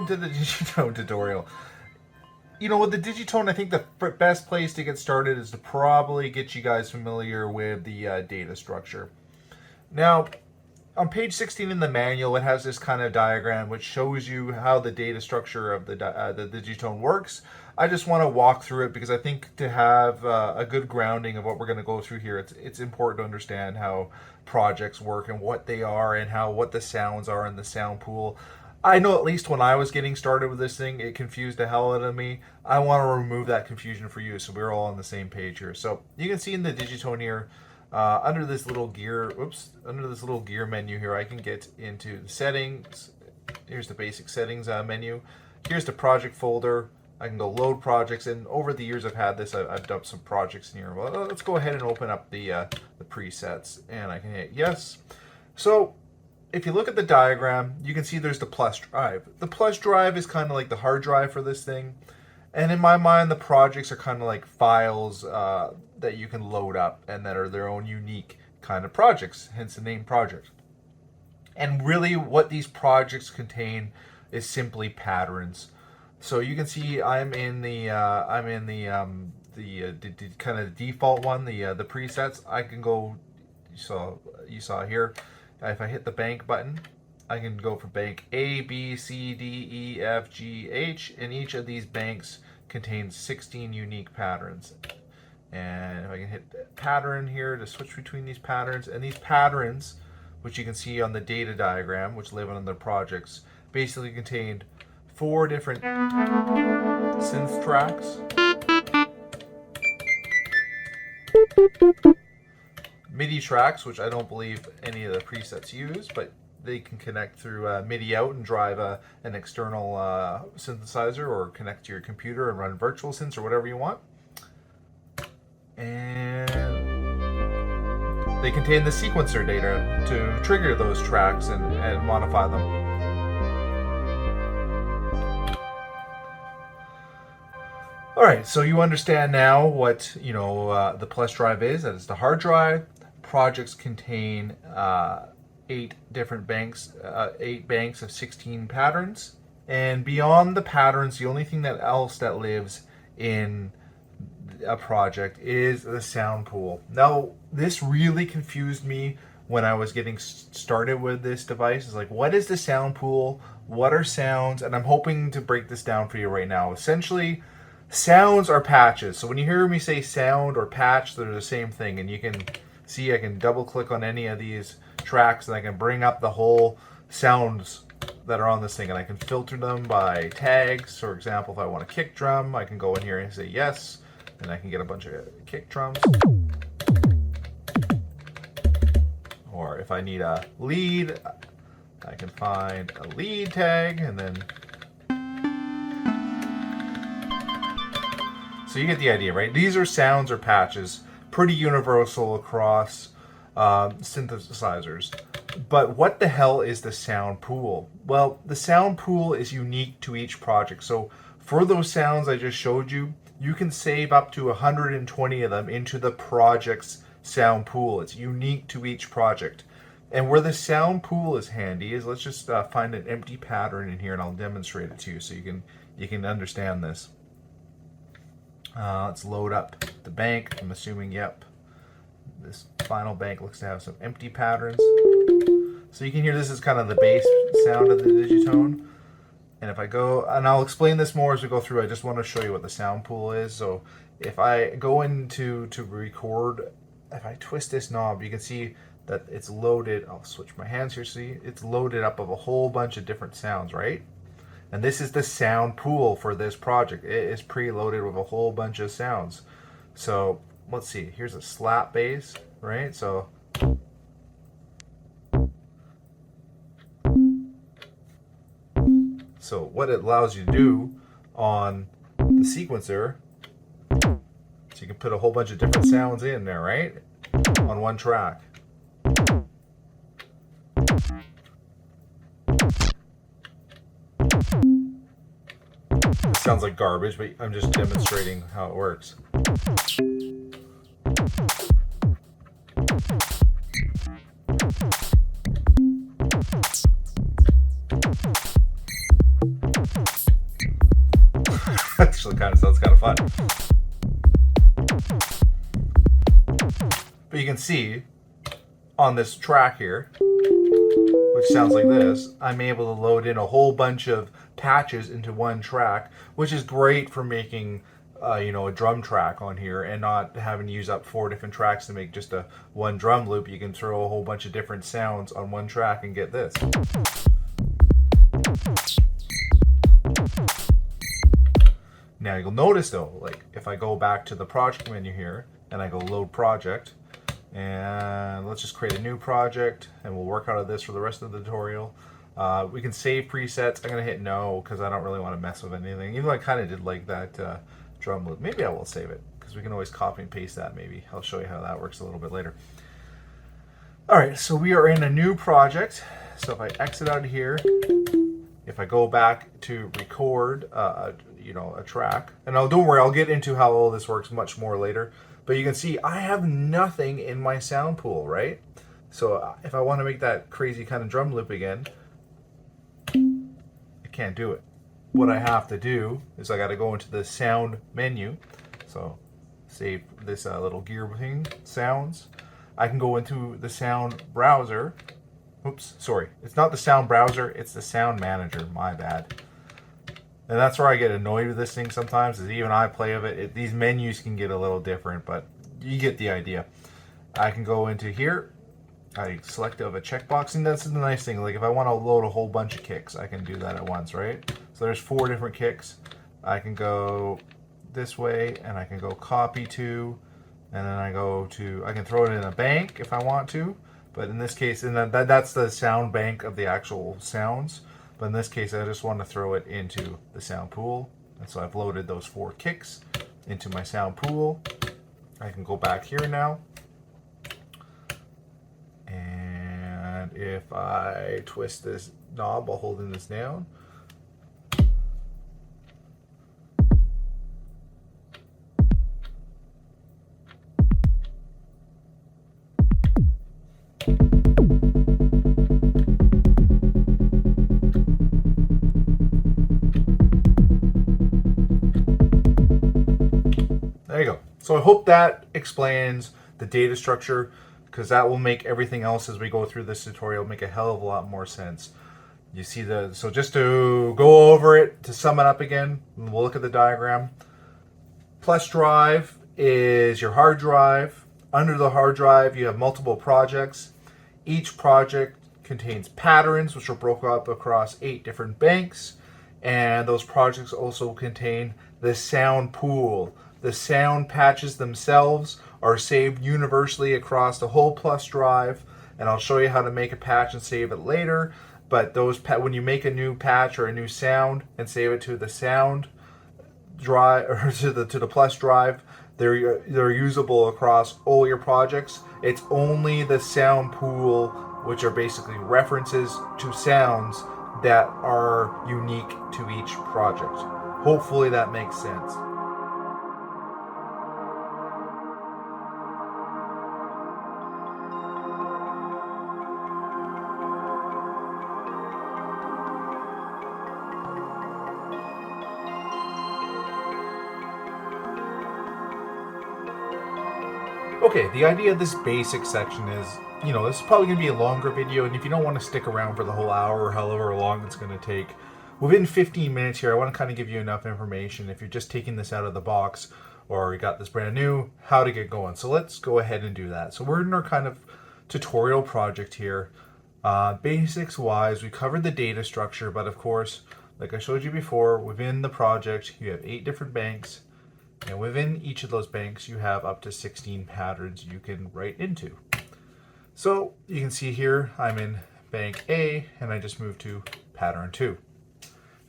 to the Digitone tutorial. You know, with the Digitone, I think the best place to get started is to probably get you guys familiar with the data structure. Now, on page 16 in the manual, it has this kind of diagram which shows you how the data structure of the Digitone works. I just want to walk through it because I think to have a good grounding of what we're going to go through here, it's important to understand how projects work and what they are and what the sounds are in the sound pool. I know at least when I was getting started with this thing, it confused the hell out of me. I want to remove that confusion for you so we're all on the same page here. So you can see in the Digitone here, under this little gear menu here, I can get into the settings. Here's the basic settings menu. Here's the project folder. I can go load projects, and over the years I've had this, I've dumped some projects in here. Well, let's go ahead and open up the presets, and I can hit yes. So if you look at the diagram, you can see there's the plus drive. The plus drive is kind of like the hard drive for this thing. And in my mind, the projects are kind of like files that you can load up and that are their own unique kind of projects, hence the name project. And really what these projects contain is simply patterns. So you can see I'm in the kind of default one, the presets. I can go, you saw here, if I hit the bank button, I can go for bank A, B, C, D, E, F, G, H, and each of these banks contains 16 unique patterns. And if I can hit pattern here to switch between these patterns, and these patterns, which you can see on the data diagram, which live on the projects, basically contained 4 different synth tracks, MIDI tracks, which I don't believe any of the presets use, but they can connect through MIDI out and drive an external synthesizer, or connect to your computer and run virtual synths or whatever you want. And they contain the sequencer data to trigger those tracks and modify them. All right, so you understand now what the plus drive is. That is the hard drive. Projects contain 8 different banks, 8 banks of 16 patterns. And beyond the patterns, the only thing else that lives in a project is the sound pool. Now, this really confused me when I was getting started with this device. It's like, what is the sound pool? What are sounds? And I'm hoping to break this down for you right now. Essentially, sounds are patches. So when you hear me say sound or patch, they're the same thing. And you can see I can double click on any of these tracks and I can bring up the whole sounds that are on this thing, and I can filter them by tags. For example, if I want a kick drum, I can go in here and say yes, and I can get a bunch of kick drums. Or if I need a lead, I can find a lead tag, and then so you get the idea, right? These are sounds or patches, pretty universal across synthesizers. But what the hell is the sound pool? Well, the sound pool is unique to each project. So for those sounds I just showed you, you can save up to 120 of them into the project's sound pool. It's unique to each project. And where the sound pool is handy is, let's just find an empty pattern in here, and I'll demonstrate it to you so you can understand this. Let's load up the bank. I'm assuming, yep, this final bank looks to have some empty patterns. So you can hear this is kind of the bass sound of the Digitone. And if I go, and I'll explain this more as we go through, I just want to show you what the sound pool is. So if I go into to record, if I twist this knob, you can see that it's loaded. I'll switch my hands here. See, it's loaded up of a whole bunch of different sounds, right? And this is the sound pool for this project. It is preloaded with a whole bunch of sounds. So let's see, here's a slap bass, right? So what it allows you to do on the sequencer, so you can put a whole bunch of different sounds in there, right? On one track. It sounds like garbage, but I'm just demonstrating how it works. actually kind of sounds kind of fun. But you can see on this track here, which sounds like this, I'm able to load in a whole bunch of patches into one track, which is great for making a drum track on here and not having to use up 4 different tracks to make just a one drum loop. You can throw a whole bunch of different sounds on one track and get this. Now you'll notice though, like if I go back to the project menu here and I go load project, and let's just create a new project and we'll work out of this for the rest of the tutorial. We can save presets. I'm going to hit no because I don't really want to mess with anything, even though I kind of did like that drum loop. Maybe I will save it because we can always copy and paste that. Maybe I'll show you how that works a little bit later. Alright, so we are in a new project. So if I exit out of here, if I go back to record a track, and don't worry, I'll get into how all this works much more later. But you can see I have nothing in my sound pool, right? So if I want to make that crazy kind of drum loop again, I can't do it. What I have to do is I got to go into the sound menu. So save this little gear thing, sounds. I can go into the sound browser. Oops, sorry. It's not the sound browser, it's the sound manager. My bad. And that's where I get annoyed with this thing sometimes, is even I play with it. These menus can get a little different, but you get the idea. I can go into here. I select a checkbox, and that's the nice thing. Like if I want to load a whole bunch of kicks, I can do that at once, right? So there's 4 different kicks. I can go this way, and I can go copy to, and then I can throw it in a bank if I want to. But in this case, and that's the sound bank of the actual sounds. But in this case, I just want to throw it into the sound pool. And so I've loaded those 4 kicks into my sound pool. I can go back here now. And if I twist this knob while holding this down, there you go. So I hope that explains the data structure, because that will make everything else as we go through this tutorial make a hell of a lot more sense. You see so just to go over it, to sum it up again, we'll look at the diagram. Plus drive is your hard drive. Under the hard drive, you have multiple projects. Each project contains patterns, which are broken up across 8 different banks. And those projects also contain the sound pool. The sound patches themselves are saved universally across the whole plus drive, and I'll show you how to make a patch and save it later. But those when you make a new patch or a new sound and save it to the sound drive or to the plus drive, they're usable across all your projects. It's only the sound pool, which are basically references to sounds that are unique to each project. Hopefully that makes sense. Okay, the idea of this basic section is, this is probably going to be a longer video, and if you don't want to stick around for the whole hour or however long it's going to take, within 15 minutes here, I want to kind of give you enough information if you're just taking this out of the box or you got this brand new, how to get going. So let's go ahead and do that. So we're in our kind of tutorial project here. Basics wise, we covered the data structure, but of course, like I showed you before, within the project, you have 8 different banks. And within each of those banks, you have up to 16 patterns you can write into. So you can see here, I'm in bank A, and I just moved to pattern 2.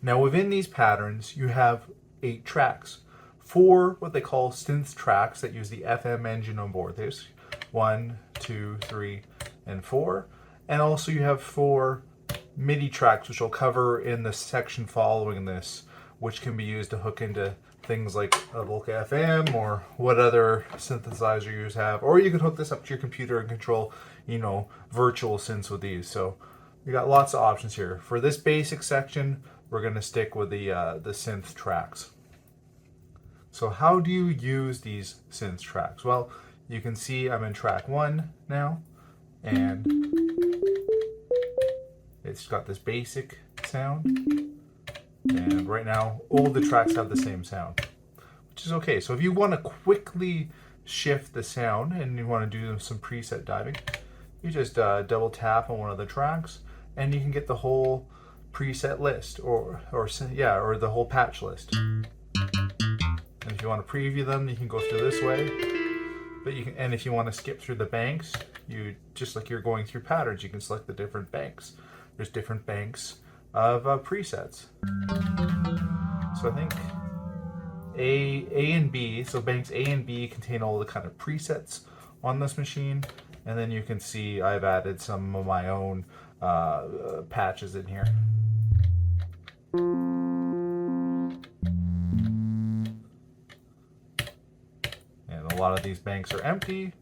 Now within these patterns, you have 8 tracks. 4 what they call synth tracks that use the FM engine on board. There's 1, 2, 3, and 4. And also you have 4 MIDI tracks, which I'll cover in the section following this, which can be used to hook into things like a Volca FM or what other synthesizer you have, or you can hook this up to your computer and control, virtual synths with these. So you got lots of options here. For this basic section, we're going to stick with the synth tracks. So how do you use these synth tracks? Well, you can see I'm in track 1 now, and it's got this basic sound. And right now, all the tracks have the same sound, which is okay. So if you want to quickly shift the sound and you want to do some preset diving, you just double tap on one of the tracks, and you can get the whole preset list, or the whole patch list. And if you want to preview them, you can go through this way. But you can, and if you want to skip through the banks, you just like you're going through patterns, you can select the different banks. There's different banks of presets. So I think A and B, so banks A and B contain all the kind of presets on this machine, and then you can see I've added some of my own patches in here. And a lot of these banks are empty,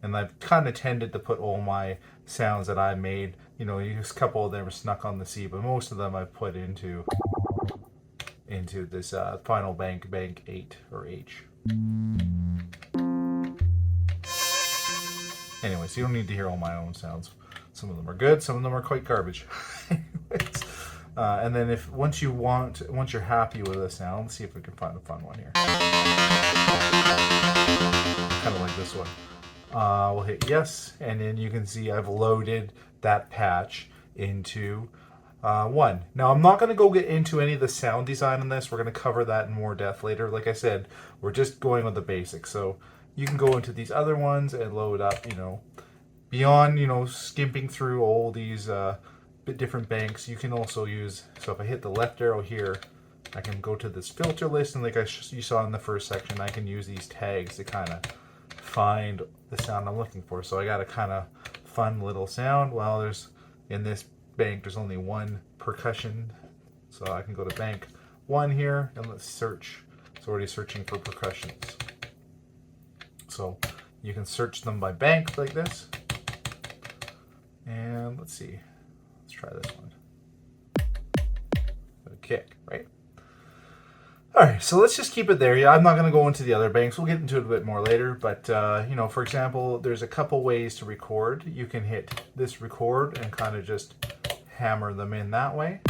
and I've kind of tended to put all my sounds that I made, you know, a couple of them are snuck on the C, but most of them I've put into this final bank 8 or H. Anyway, so you don't need to hear all my own sounds. Some of them are good, some of them are quite garbage. Anyways, and then once you're happy with the sound, let's see if we can find a fun one here. Kind of like this one. We'll hit yes, and then you can see I've loaded that patch into 1. Now I'm not going to go get into any of the sound design on this. We're going to cover that in more depth later. Like I said, we're just going with the basics. So you can go into these other ones and load up, you know, beyond, you know, skimping through all these different banks. You can also use, so if I hit the left arrow here, I can go to this filter list, and like you saw in the first section, I can use these tags to kind of find the sound I'm looking for. So I got a kind of fun little sound. Well, in this bank there's only one percussion, so I can go to bank 1 here, and let's search. It's already searching for percussions. So you can search them by bank like this. And let's see. Let's try this one. A kick, right? Alright, so let's just keep it there. Yeah, I'm not going to go into the other banks. We'll get into it a bit more later. But, you know, for example, there's a couple ways to record. You can hit this record and kind of just hammer them in that way.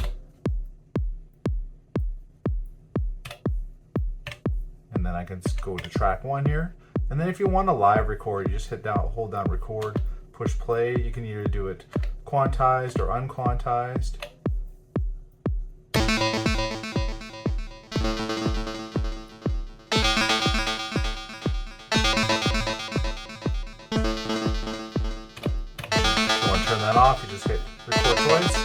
And then I can go to track 1 here. And then if you want to live record, you just hold down record, push play. You can either do it quantized or unquantized. Turn that off, you just hit record twice.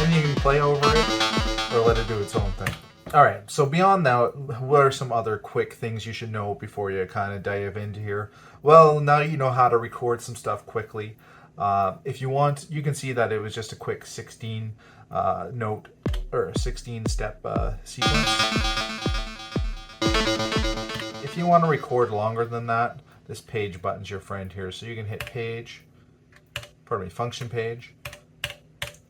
And you can play over it or let it do its own thing. Alright, so beyond that, what are some other quick things you should know before you kind of dive into here? Well, now you know how to record some stuff quickly. If you want, you can see that it was just a quick 16 note or 16 step sequence. If you want to record longer than that, this page button's your friend here. So you can hit function page,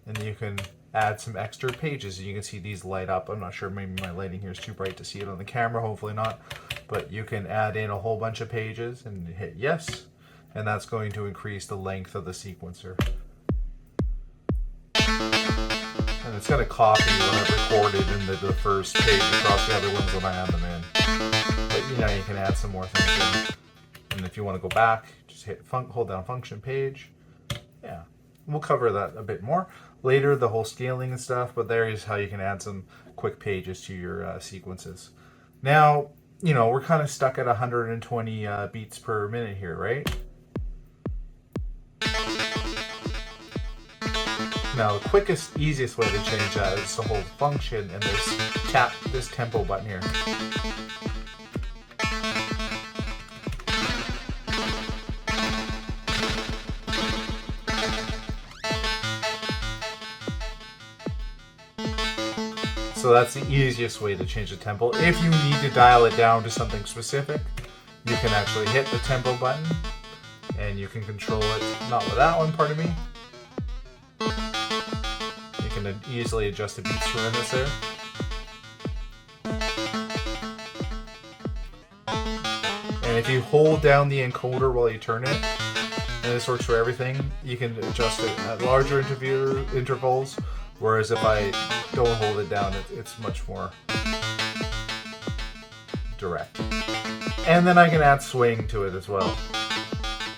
and you can add some extra pages. You can see these light up. I'm not sure, maybe my lighting here is too bright to see it on the camera, hopefully not. But you can add in a whole bunch of pages and hit yes, and that's going to increase the length of the sequencer. And it's going to copy what I've recorded into the first page across the other ones when I add them in. But you know, you can add some more things in. And if you want to go back, just hold down function page. Yeah, we'll cover that a bit more later, the whole scaling and stuff, but there is how you can add some quick pages to your sequences. Now, you know, we're kind of stuck at 120 beats per minute here, right? Now, the quickest, easiest way to change that is to hold function and tap this tempo button here. So that's the easiest way to change the tempo. If you need to dial it down to something specific, you can actually hit the tempo button and you can control it, not with that one, pardon me. You can easily adjust the beats per minute there. And if you hold down the encoder while you turn it, and this works for everything, you can adjust it at larger intervals, whereas if I don't hold it down, it's much more direct. And then I can add swing to it as well.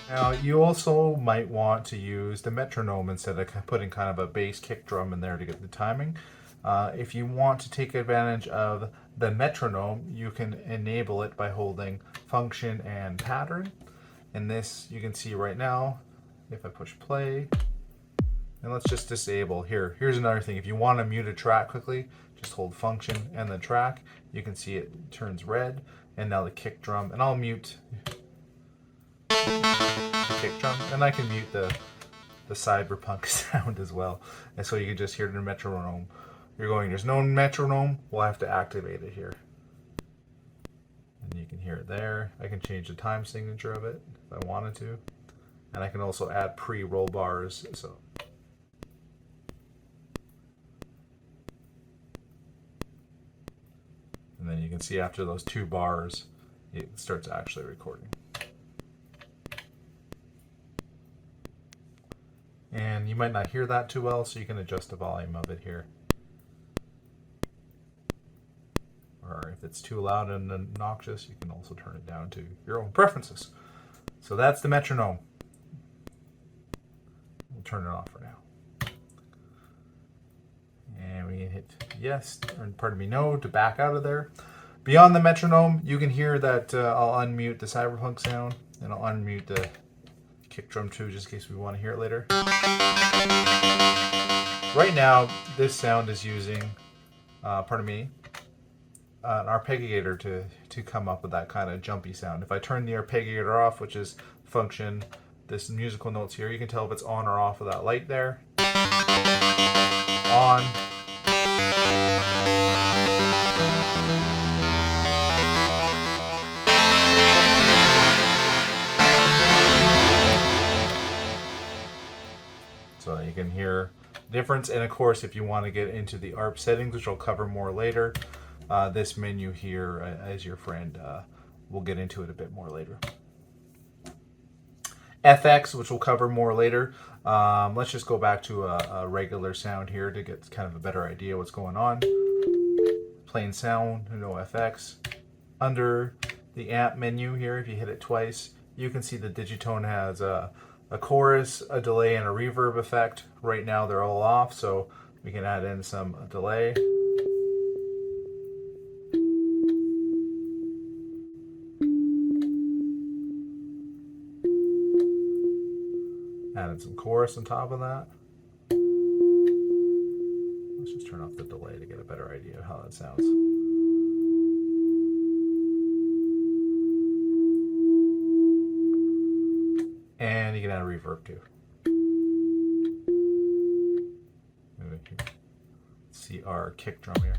Now, you also might want to use the metronome instead of putting kind of a bass kick drum in there to get the timing. If you want to take advantage of the metronome, you can enable it by holding function and pattern. And this you can see right now, if I push play, and let's just disable here. Here's another thing. If you want to mute a track quickly, just hold function and the track. You can see it turns red, and now the kick drum, and I'll mute the kick drum, and I can mute the cyberpunk sound as well. And so you can just hear the metronome. You're going, there's no metronome, we'll have to activate it here. And you can hear it there. I can change the time signature of it if I wanted to. And I can also add pre-roll bars. So and then you can see after those 2 bars, it starts actually recording. And you might not hear that too well, so you can adjust the volume of it here. Or if it's too loud and obnoxious, you can also turn it down to your own preferences. So that's the metronome. We'll turn it off for now. And we hit yes, or pardon me, no, to back out of there. Beyond the metronome, you can hear that I'll unmute the cyberpunk sound, and I'll unmute the kick drum too, just in case we want to hear it later. Right now, this sound is using, pardon me, an arpeggiator to come up with that kind of jumpy sound. If I turn the arpeggiator off, which is function, this musical notes here, you can tell if it's on or off with that light there. On. So you can hear the difference. And of course, if you want to get into the ARP settings, which I'll cover more later, this menu here as your friend, we'll get into it a bit more later. FX, which we'll cover more later. Let's just go back to a regular sound here to get kind of a better idea what's going on. Plain sound, no FX. Under the amp menu here, if you hit it twice, you can see the Digitone has a chorus, a delay, and a reverb effect. Right now they're all off, so we can add in some delay. Added some chorus on top of that. Let's just turn off the delay to get a better idea of how that sounds. And you can add a reverb too. Let's see our kick drum here.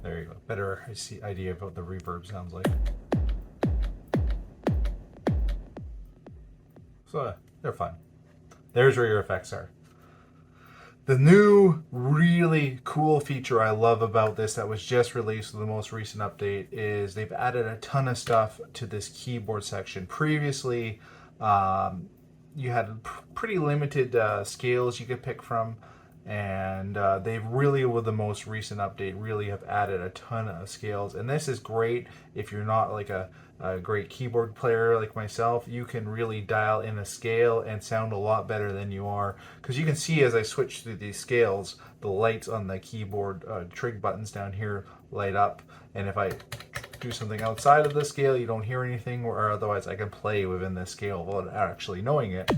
There you go. Better idea of what the reverb sounds like. So they're fun. There's where your effects are. The new really cool feature I love about this that was just released with the most recent update is they've added a ton of stuff to this keyboard section. Previously, you had pretty limited scales you could pick from, and they've really, with the most recent update, really have added a ton of scales. And this is great if you're not like a great keyboard player like myself. You can really dial in a scale and sound a lot better than you are, because you can see as I switch through these scales, the lights on the keyboard trig buttons down here light up, and if I do something outside of the scale, you don't hear anything, or otherwise I can play within the scale without actually knowing it.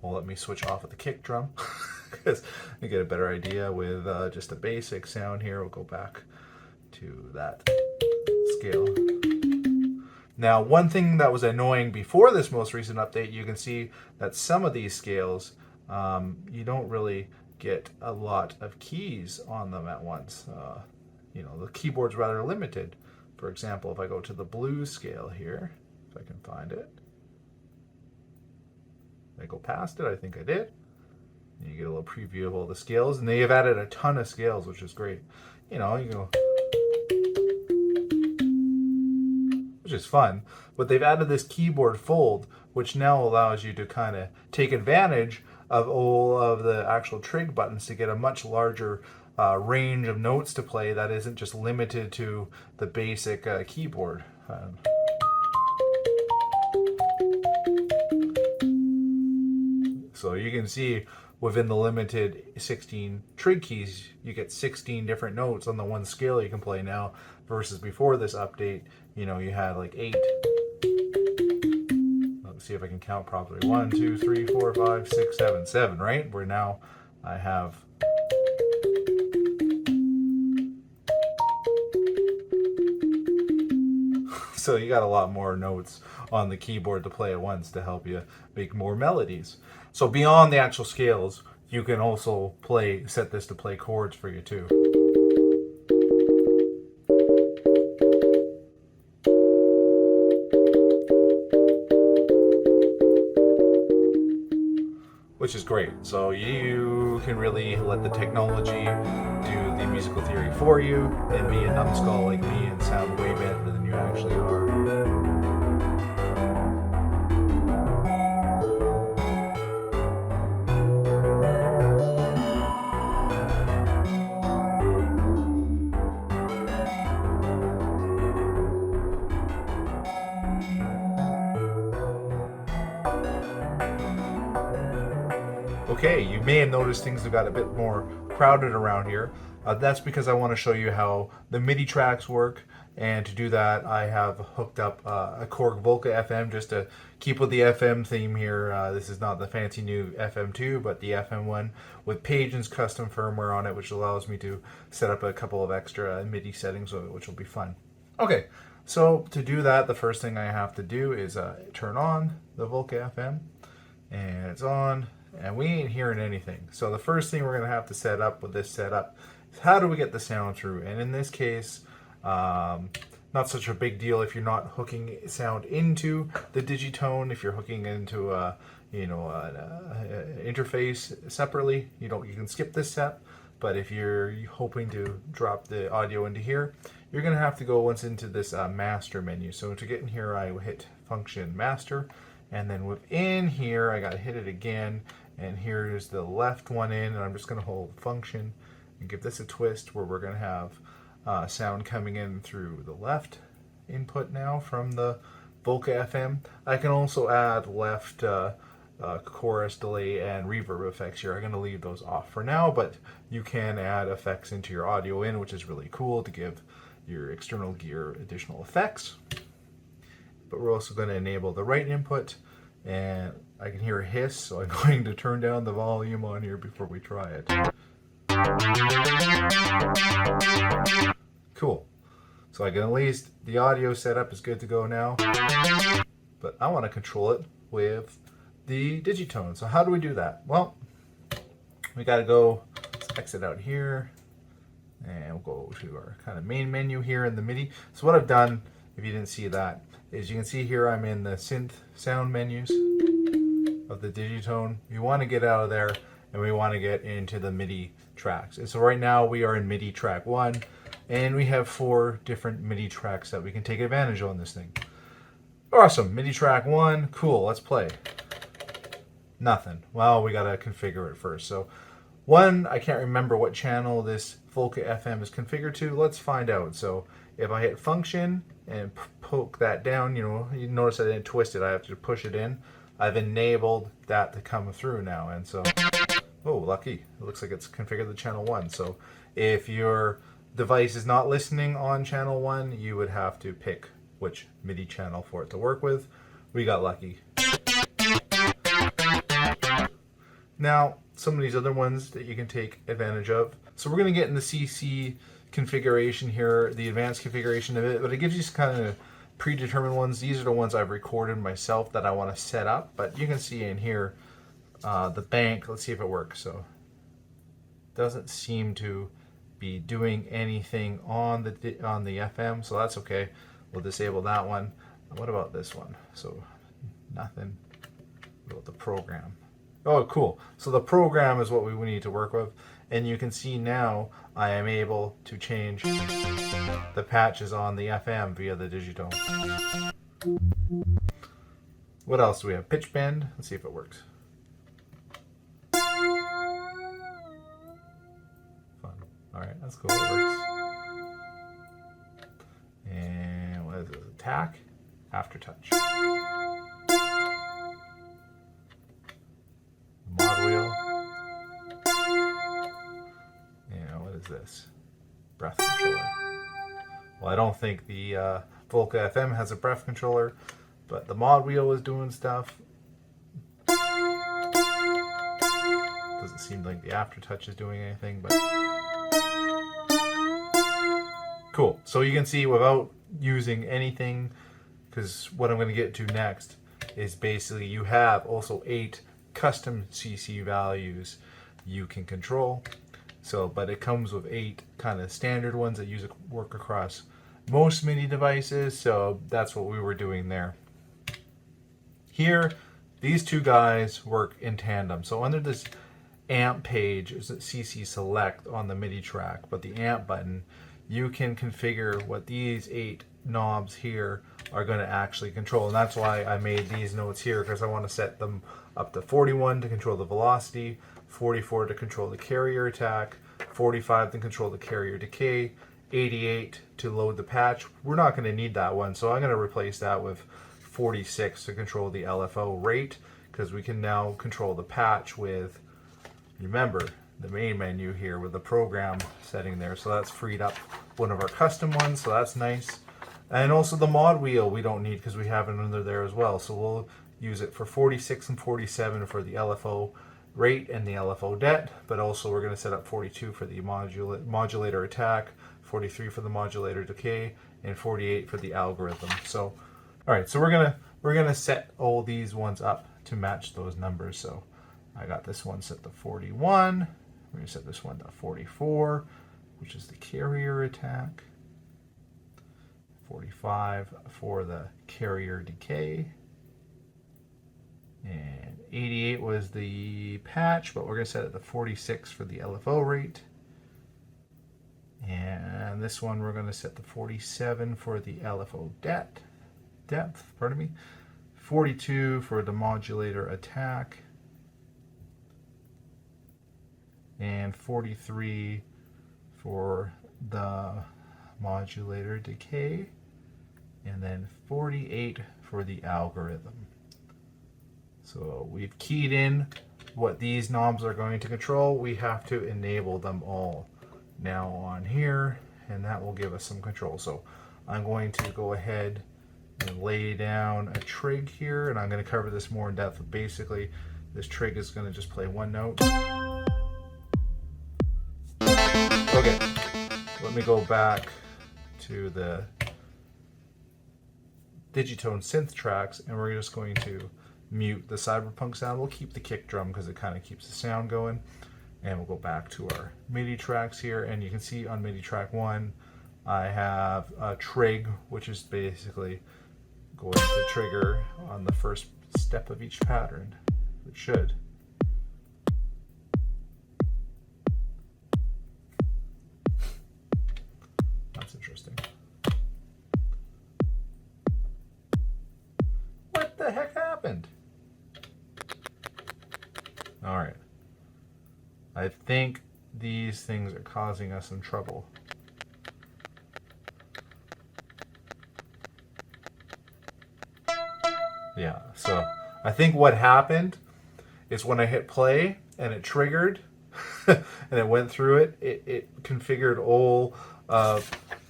Well, let me switch off with the kick drum because you get a better idea with just a basic sound here. We'll go back to that scale. Now, one thing that was annoying before this most recent update, you can see that some of these scales, you don't really get a lot of keys on them at once. the keyboard's rather limited. For example, if I go to the blues scale here, if I can find it, I go past it, I think I did. And you get a little preview of all the scales, and they have added a ton of scales, which is great. You go, which is fun, but they've added this keyboard fold, which now allows you to kind of take advantage of all of the actual trig buttons to get a much larger range of notes to play that isn't just limited to the basic keyboard. So you can see within the limited 16 trig keys, you get 16 different notes on the one scale you can play now, versus before this update, you had like 8. Let's see if I can count properly. 1, 2, 3, 4, 5, 6, 7, 7, right? Where now I have so you got a lot more notes on the keyboard to play at once to help you make more melodies. So beyond the actual scales, you can also set this to play chords for you too. Which is great. So you can really let the technology do the musical theory for you and be a numbskull like me and sound way better than you actually are. Okay, you may have noticed things have got a bit more crowded around here. That's because I want to show you how the MIDI tracks work, and to do that I have hooked up a Korg Volca FM just to keep with the FM theme here. This is not the fancy new FM2, but the FM one with Page's custom firmware on it, which allows me to set up a couple of extra MIDI settings, which will be fun. Okay, so to do that, the first thing I have to do is turn on the Volca FM, and it's on. And we ain't hearing anything. So the first thing we're going to have to set up with this setup is how do we get the sound through? And in this case, not such a big deal if you're not hooking sound into the Digitone. If you're hooking into an interface separately, you can skip this step. But if you're hoping to drop the audio into here, you're going to have to go once into this master menu. So to get in here, I will hit Function Master. And then within here, I got to hit it again. And here's the left one in, and I'm just going to hold Function and give this a twist where we're going to have sound coming in through the left input now from the Volca FM. I can also add left chorus, delay, and reverb effects here. I'm going to leave those off for now, but you can add effects into your audio in, which is really cool to give your external gear additional effects. But we're also going to enable the right input, and I can hear a hiss, so I'm going to turn down the volume on here before we try it. Cool. So I can at least, the audio setup is good to go now, but I want to control it with the Digitone. So how do we do that? Well, we got to go, let's exit out here, and we'll go to our kind of main menu here in the MIDI. So what I've done, if you didn't see that, is you can see here I'm in the synth sound menus of the Digitone. We want to get out of there, and we want to get into the MIDI tracks. And so right now we are in MIDI track 1, and we have 4 different MIDI tracks that we can take advantage of on this thing. Awesome, MIDI track 1, cool, let's play. Nothing. Well, we gotta configure it first. So one, I can't remember what channel this Volca FM is configured to. Let's find out. So if I hit Function and poke that down, you notice I didn't twist it, I have to push it in. I've enabled that to come through now, and so, oh, lucky. It looks like it's configured to channel 1. So if your device is not listening on channel 1, you would have to pick which MIDI channel for it to work with. We got lucky. Now, some of these other ones that you can take advantage of. So we're going to get in the CC configuration here, the advanced configuration of it, but it gives you kind of predetermined ones. These are the ones I've recorded myself that I want to set up, but you can see in here the bank. Let's see if it works. So it doesn't seem to be doing anything on the FM, so that's okay. We'll disable that one. What about this one? So nothing. What about the program? Oh, cool. So the program is what we need to work with, and you can see now I am able to change the patches on the FM via the Digitone. What else do we have? Pitch bend. Let's see if it works. Fun. All right, that's cool. It works. And what is it? Attack, aftertouch. Mod wheel. And what is this? Breath controller. Well, I don't think the Volca FM has a breath controller, but the mod wheel is doing stuff. Doesn't seem like the aftertouch is doing anything, but cool. So you can see without using anything, because what I'm going to get to next is basically you have also 8 custom CC values you can control. So, but it comes with 8 kind of standard ones that work across most MIDI devices. So that's what we were doing there. Here, these two guys work in tandem. So under this amp page is a CC select on the MIDI track, but the amp button, you can configure what these 8 knobs here are going to actually control. And that's why I made these notes here, because I want to set them up to 41 to control the velocity, 44 to control the carrier attack, 45 to control the carrier decay, 88 to load the patch. We're not going to need that one, so I'm going to replace that with 46 to control the LFO rate, because we can now control the patch with, remember, the main menu here with the program setting there. So that's freed up one of our custom ones, so that's nice. And also the mod wheel we don't need because we have it under there as well. So we'll use it for 46 and 47 for the LFO rate and the LFO det, but also we're going to set up 42 for the modulator attack, 43 for the modulator decay, and 48 for the algorithm. So all right, so we're gonna set all these ones up to match those numbers. So I got this one set to 41. We're gonna set this one to 44, which is the carrier attack. 45 for the carrier decay. And 88 was the patch, but we're gonna set it to 46 for the LFO rate. And this one we're gonna set to 47 for the LFO depth, pardon me, 42 for the modulator attack, and 43 for the modulator decay, and then 48 for the algorithm. So we've keyed in what these knobs are going to control. We have to enable them all now on here, and that will give us some control. So I'm going to go ahead and lay down a trig here, and I'm going to cover this more in depth. But basically, this trig is going to just play one note. Okay, let me go back to the Digitone synth tracks, and we're just going to mute the cyberpunk sound. We'll keep the kick drum because it kind of keeps the sound going, and we'll go back to our MIDI tracks here, and you can see on MIDI track 1 I have a trig, which is basically going to trigger on the first step of each pattern. It should. That's interesting. What the heck happened? All right. I think these things are causing us some trouble. Yeah, so I think what happened is when I hit play and it triggered and it went through it, it configured all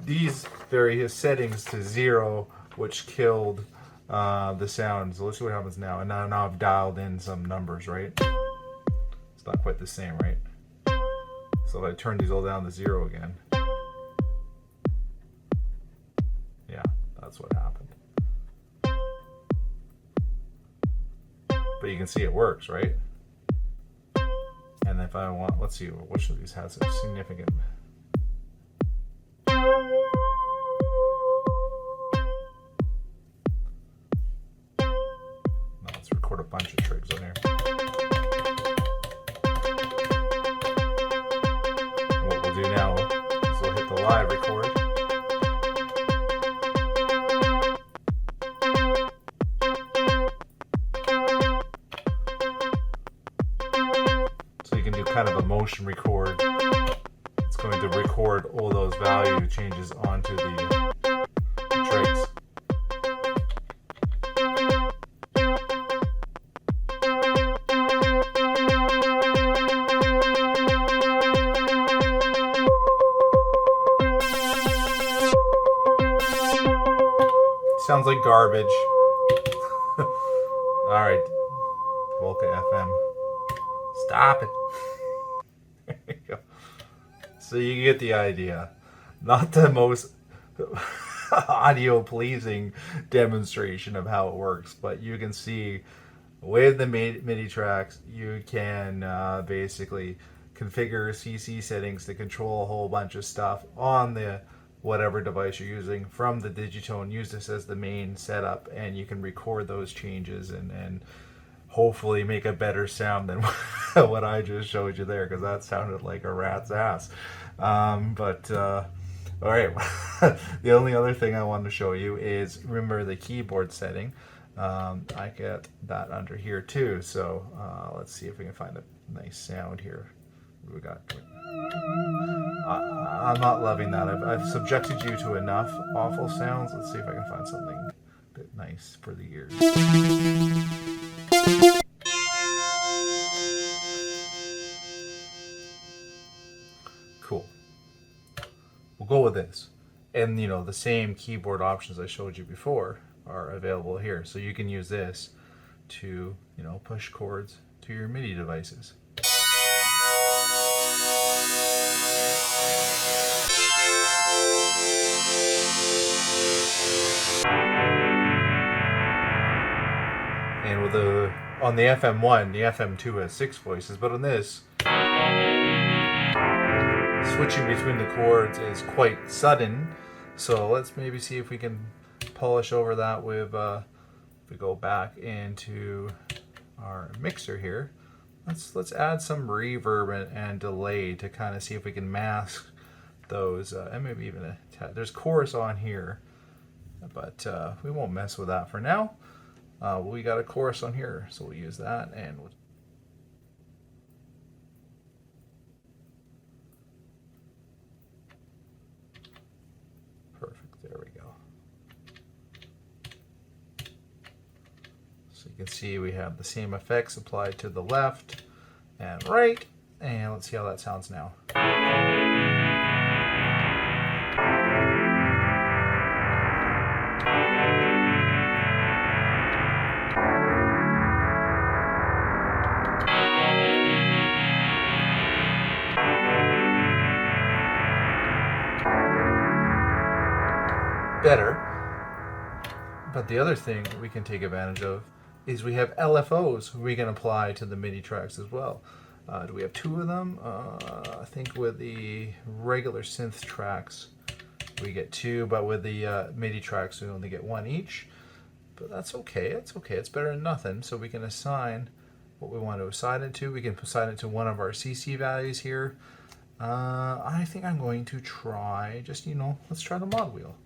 these various settings to 0, which killed the sound. So let's see what happens now. And now I've dialed in some numbers, right? It's not quite the same, right? So if I turn these all down to 0 again. Yeah, that's what happened. But you can see it works, right? And if I want, let's see, which of these has a significant Let's record a bunch of trigs on here. And what we'll do now is we'll hit the live record. So you can do kind of a motion record. It's going to record all those value changes onto the trigs. Sounds like garbage. Alright. Volca FM. Stop it. There you go. So you get the idea. Not the most audio pleasing demonstration of how it works, but you can see with the MIDI tracks, you can basically configure CC settings to control a whole bunch of stuff on the whatever device you're using from the Digitone. Use this as the main setup, and you can record those changes and hopefully make a better sound than what I just showed you there, because that sounded like a rat's ass. All right. The only other thing I wanted to show you is, remember the keyboard setting. I get that under here too. So let's see if we can find a nice sound here. What we got? I'm not loving that. I've subjected you to enough awful sounds. Let's see if I can find something a bit nice for the ears. Cool. We'll go with this. And you know, the same keyboard options I showed you before are available here. So you can use this to, you know, push chords to your MIDI devices. And with on the FM1, the FM2 has 6 voices, but on this, switching between the chords is quite sudden. So let's maybe see if we can polish over that with, if we go back into our mixer here, let's add some reverb and delay to kind of see if we can mask those, and maybe even there's chorus on here, but we won't mess with that for now. We got a chorus on here, so we'll use that, and we'll perfect. There we go. So you can see we have the same effects applied to the left and right, and let's see how that sounds now. Better, but the other thing we can take advantage of is we have LFOs we can apply to the MIDI tracks as well. Do we have 2 of them? I think with the regular synth tracks we get 2, but with the MIDI tracks we only get 1 each. But that's okay. It's okay. It's better than nothing. So we can assign what we want to assign it to. We can assign it to one of our CC values here. I think I'm going to try just, you know, let's try the mod wheel.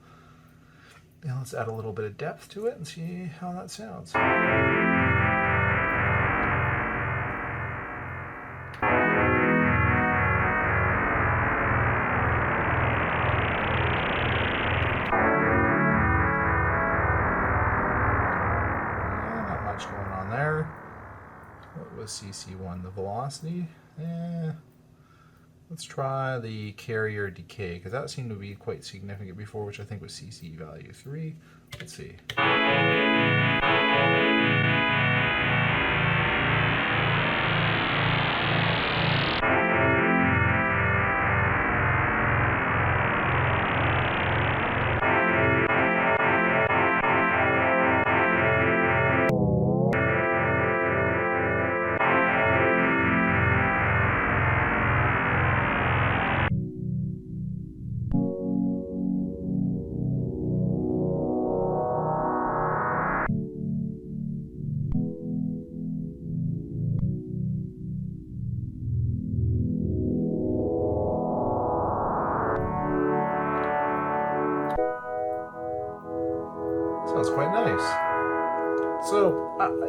Now let's add a little bit of depth to it and see how that sounds. Not much going on there. What was CC1? The velocity? Let's try the carrier decay, because that seemed to be quite significant before, which I think was CC value 3. Let's see.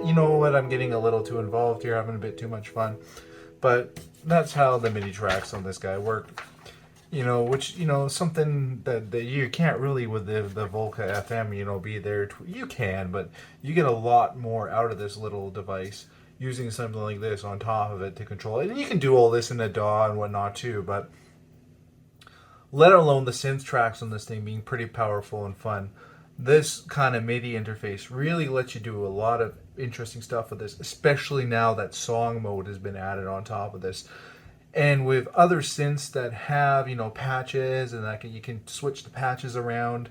You know what? I'm getting a little too involved here, having a bit too much fun. But that's how the MIDI tracks on this guy work. You know, which, you know, something that you can't really with the Volca FM, you know, be there. You can, but you get a lot more out of this little device using something like this on top of it to control it. And you can do all this in a DAW and whatnot too, but let alone the synth tracks on this thing being pretty powerful and fun. This kind of MIDI interface really lets you do a lot of interesting stuff with this, especially now that song mode has been added on top of this. And with other synths that have, you know, patches and that you can switch the patches around,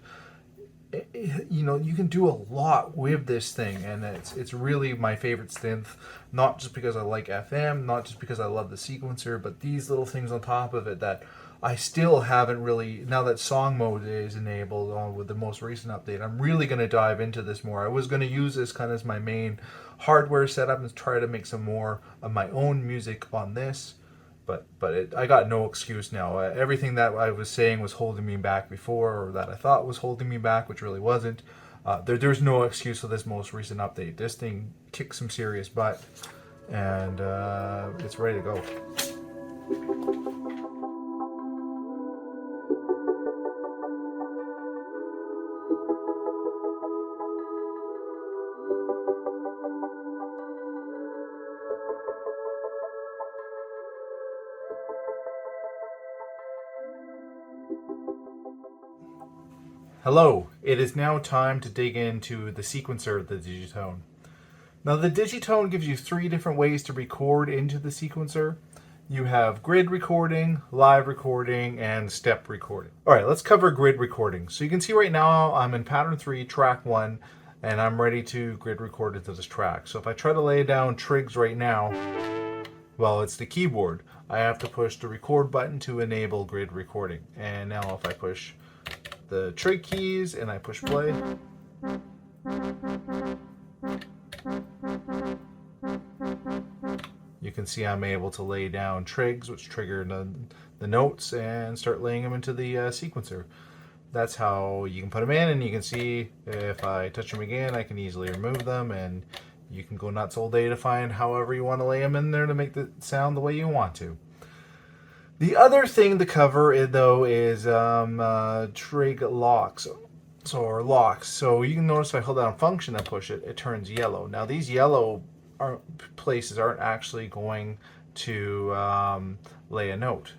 you know, you can do a lot with this thing, and it's really my favorite synth, not just because I like FM, not just because I love the sequencer, but these little things on top of it that I still haven't really, now that song mode is enabled on with the most recent update, I'm really going to dive into this more. I was going to use this kind of as my main hardware setup and try to make some more of my own music on this. But I got no excuse now. Everything that I was saying was holding me back before, or that I thought was holding me back, which really wasn't. There's no excuse for this most recent update. This thing kicks some serious butt, and it's ready to go. Hello, it is now time to dig into the sequencer of the Digitone. Now the Digitone gives you 3 different ways to record into the sequencer. You have grid recording, live recording, and step recording. Alright, let's cover grid recording. So you can see right now I'm in pattern 3, track 1, and I'm ready to grid record into this track. So if I try to lay down trigs right now, well, it's the keyboard. I have to push the record button to enable grid recording. And now if I push the trig keys and I push play, you can see I'm able to lay down trigs, which trigger the notes and start laying them into the sequencer. That's how you can put them in, and you can see if I touch them again, I can easily remove them, and you can go nuts all day to find however you want to lay them in there to make the sound the way you want to. The other thing to cover, though, is trig locks, or locks. So you can notice if I hold down function and push it, it turns yellow. Now these yellow places aren't actually going to lay a note.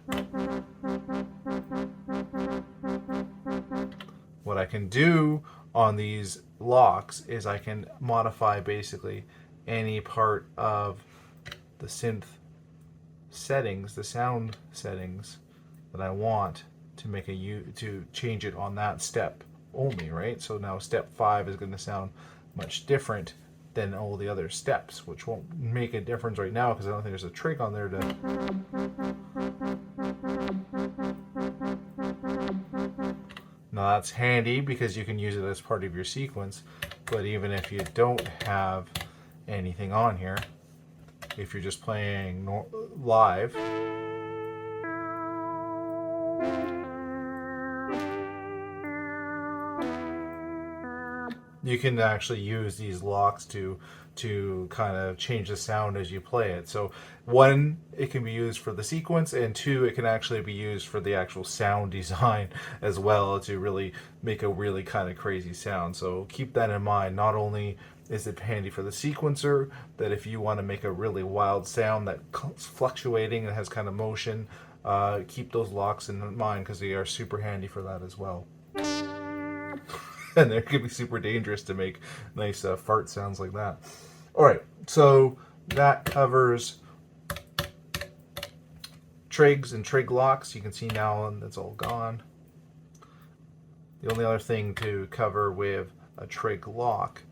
What I can do on these locks is I can modify basically any part of the synth settings, the sound settings that I want to make to change it on that step only, right? So now step 5 is going to sound much different than all the other steps, which won't make a difference right now because I don't think there's a trig on there to. Now that's handy because you can use it as part of your sequence, but even if you don't have anything on here, if you're just playing live, you can actually use these locks to kind of change the sound as you play it. So 1, it can be used for the sequence, and 2, it can actually be used for the actual sound design as well to really make a really kind of crazy sound. So keep that in mind. Not only is it handy for the sequencer, that if you want to make a really wild sound that's fluctuating and has kind of motion, keep those locks in mind because they are super handy for that as well. And they can be super dangerous to make nice fart sounds like that. Alright, so that covers trigs and trig locks. You can see now it's all gone. The only other thing to cover with a trig lock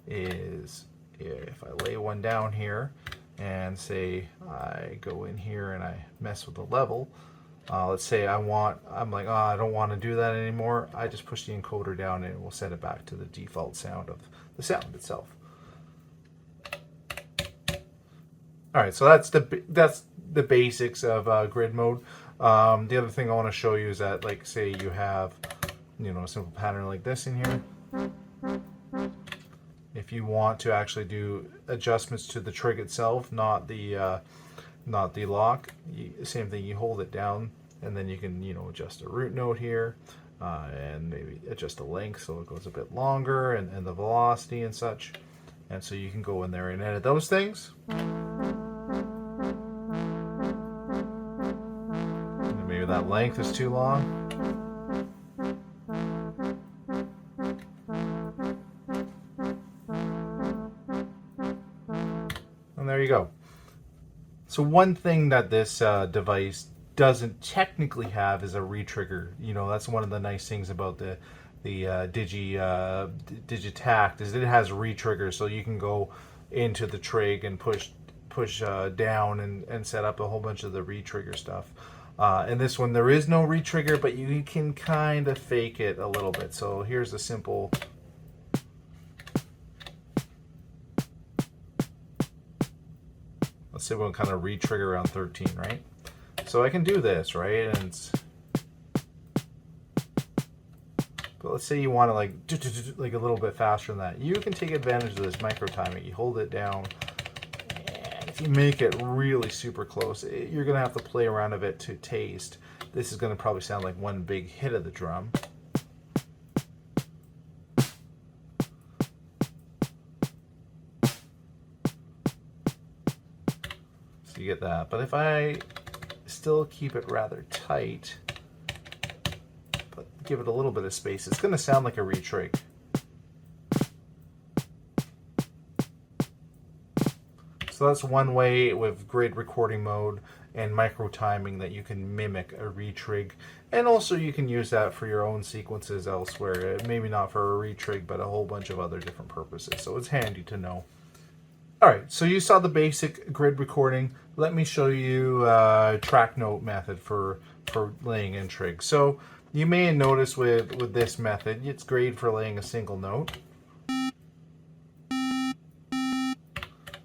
is if I lay one down here and say I go in here and I mess with the level. Let's say I'm like, oh, I don't want to do that anymore. I just push the encoder down and it will set it back to the default sound of the sound itself. All right, so that's the basics of grid mode. The other thing I want to show you is that, like, say you have, a simple pattern like this in here. if you want to actually do adjustments to the trig itself, not the lock. Same thing, you hold it down, and then you can adjust a root note here, and maybe adjust the length so it goes a bit longer, and the velocity and such. And so you can go in there and edit those things. And maybe that length is too long. And there you go. So one thing that this device doesn't technically have is a retrigger. That's one of the nice things about the Digitact is that it has retriggers, so you can go into the trig and push down and set up a whole bunch of the retrigger stuff. And this one, there is no retrigger, but you can kind of fake it a little bit. So here's a simple. Let's say we'll kind of retrigger around 13, right? So I can do this, right? And but let's say you want to like a little bit faster than that. You can take advantage of this micro timing. You hold it down, and if you make it really super close, you're gonna have to play around a bit to taste. This is gonna probably sound like one big hit of the drum. So you get that. But if I still keep it rather tight, but give it a little bit of space, it's going to sound like a retrig. So that's one way with grid recording mode and micro timing that you can mimic a retrig. And also you can use that for your own sequences elsewhere. Maybe not for a retrig, but a whole bunch of other different purposes. So it's handy to know. Alright, so you saw the basic grid recording. Let me show you a track note method for laying in trig. So you may notice with this method, it's great for laying a single note.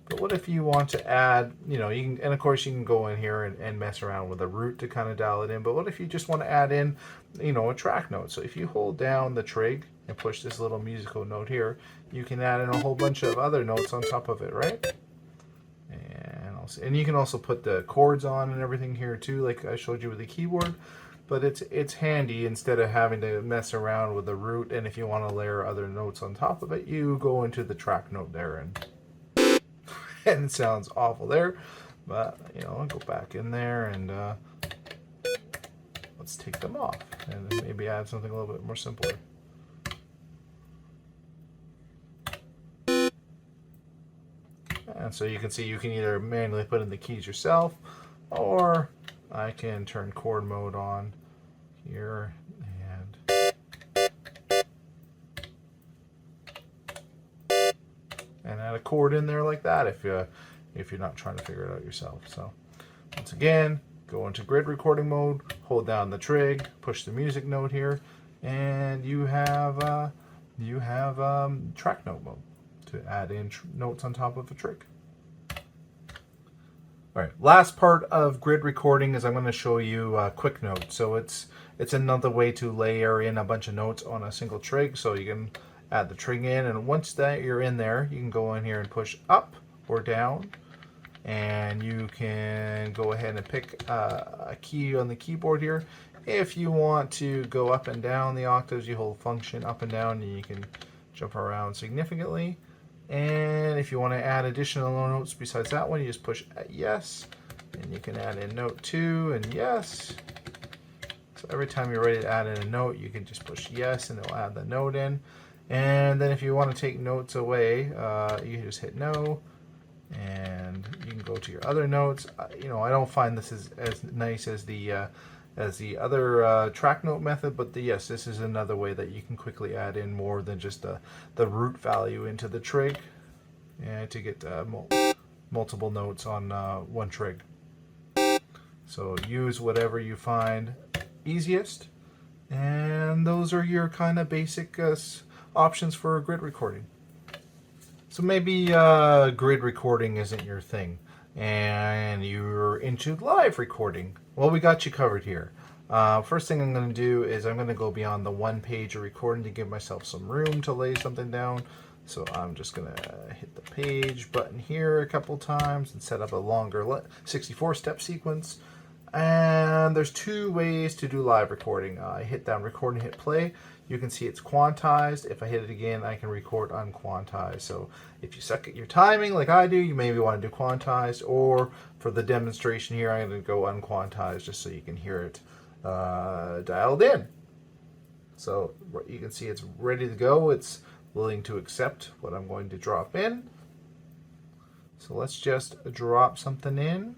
But what if you want to add, you can, and of course you can go in here and mess around with a root to kind of dial it in. But what if you just want to add in, a track note? So if you hold down the trig and push this little musical note here, you can add in a whole bunch of other notes on top of it, right? And you can also put the chords on and everything here too, like I showed you with the keyboard. But it's handy instead of having to mess around with the root. And if you want to layer other notes on top of it, you go into the track note there, and it sounds awful there. But I'll go back in there and let's take them off and maybe add something a little bit more simpler. And so you can see you can either manually put in the keys yourself, or I can turn chord mode on here and add a chord in there like that if you're not trying to figure it out yourself. So once again, go into grid recording mode, hold down the trig, push the music note here, and you have track note mode to add in notes on top of a trig. All right, last part of grid recording is I'm going to show you quick note. So it's another way to layer in a bunch of notes on a single trig. So you can add the trig in, and once that you're in there, you can go in here and push up or down, and you can go ahead and pick a key on the keyboard here. If you want to go up and down the octaves, you hold function up and down, and you can jump around significantly. And if you want to add additional notes besides that one, you just push yes, and you can add in note 2 and yes. So every time you're ready to add in a note, you can just push yes, and it'll add the note in. And then if you want to take notes away, you can just hit no, and you can go to your other notes. I don't find this as nice as the other track note method, but yes, this is another way that you can quickly add in more than just the root value into the trig, and to get multiple notes on one trig. So use whatever you find easiest, and those are your kind of basic options for grid recording. So maybe grid recording isn't your thing, and you're into live recording. Well, we got you covered here. First thing I'm going to do is I'm going to go beyond the one page of recording to give myself some room to lay something down. So I'm just going to hit the page button here a couple times and set up a longer 64-step sequence. And there's two ways to do live recording. I hit down record and hit play. You can see it's quantized. If I hit it again, I can record unquantized. So if you suck at your timing like I do, you maybe want to do quantized, or for the demonstration here, I'm going to go unquantized just so you can hear it dialed in. So you can see it's ready to go. It's willing to accept what I'm going to drop in. So let's just drop something in.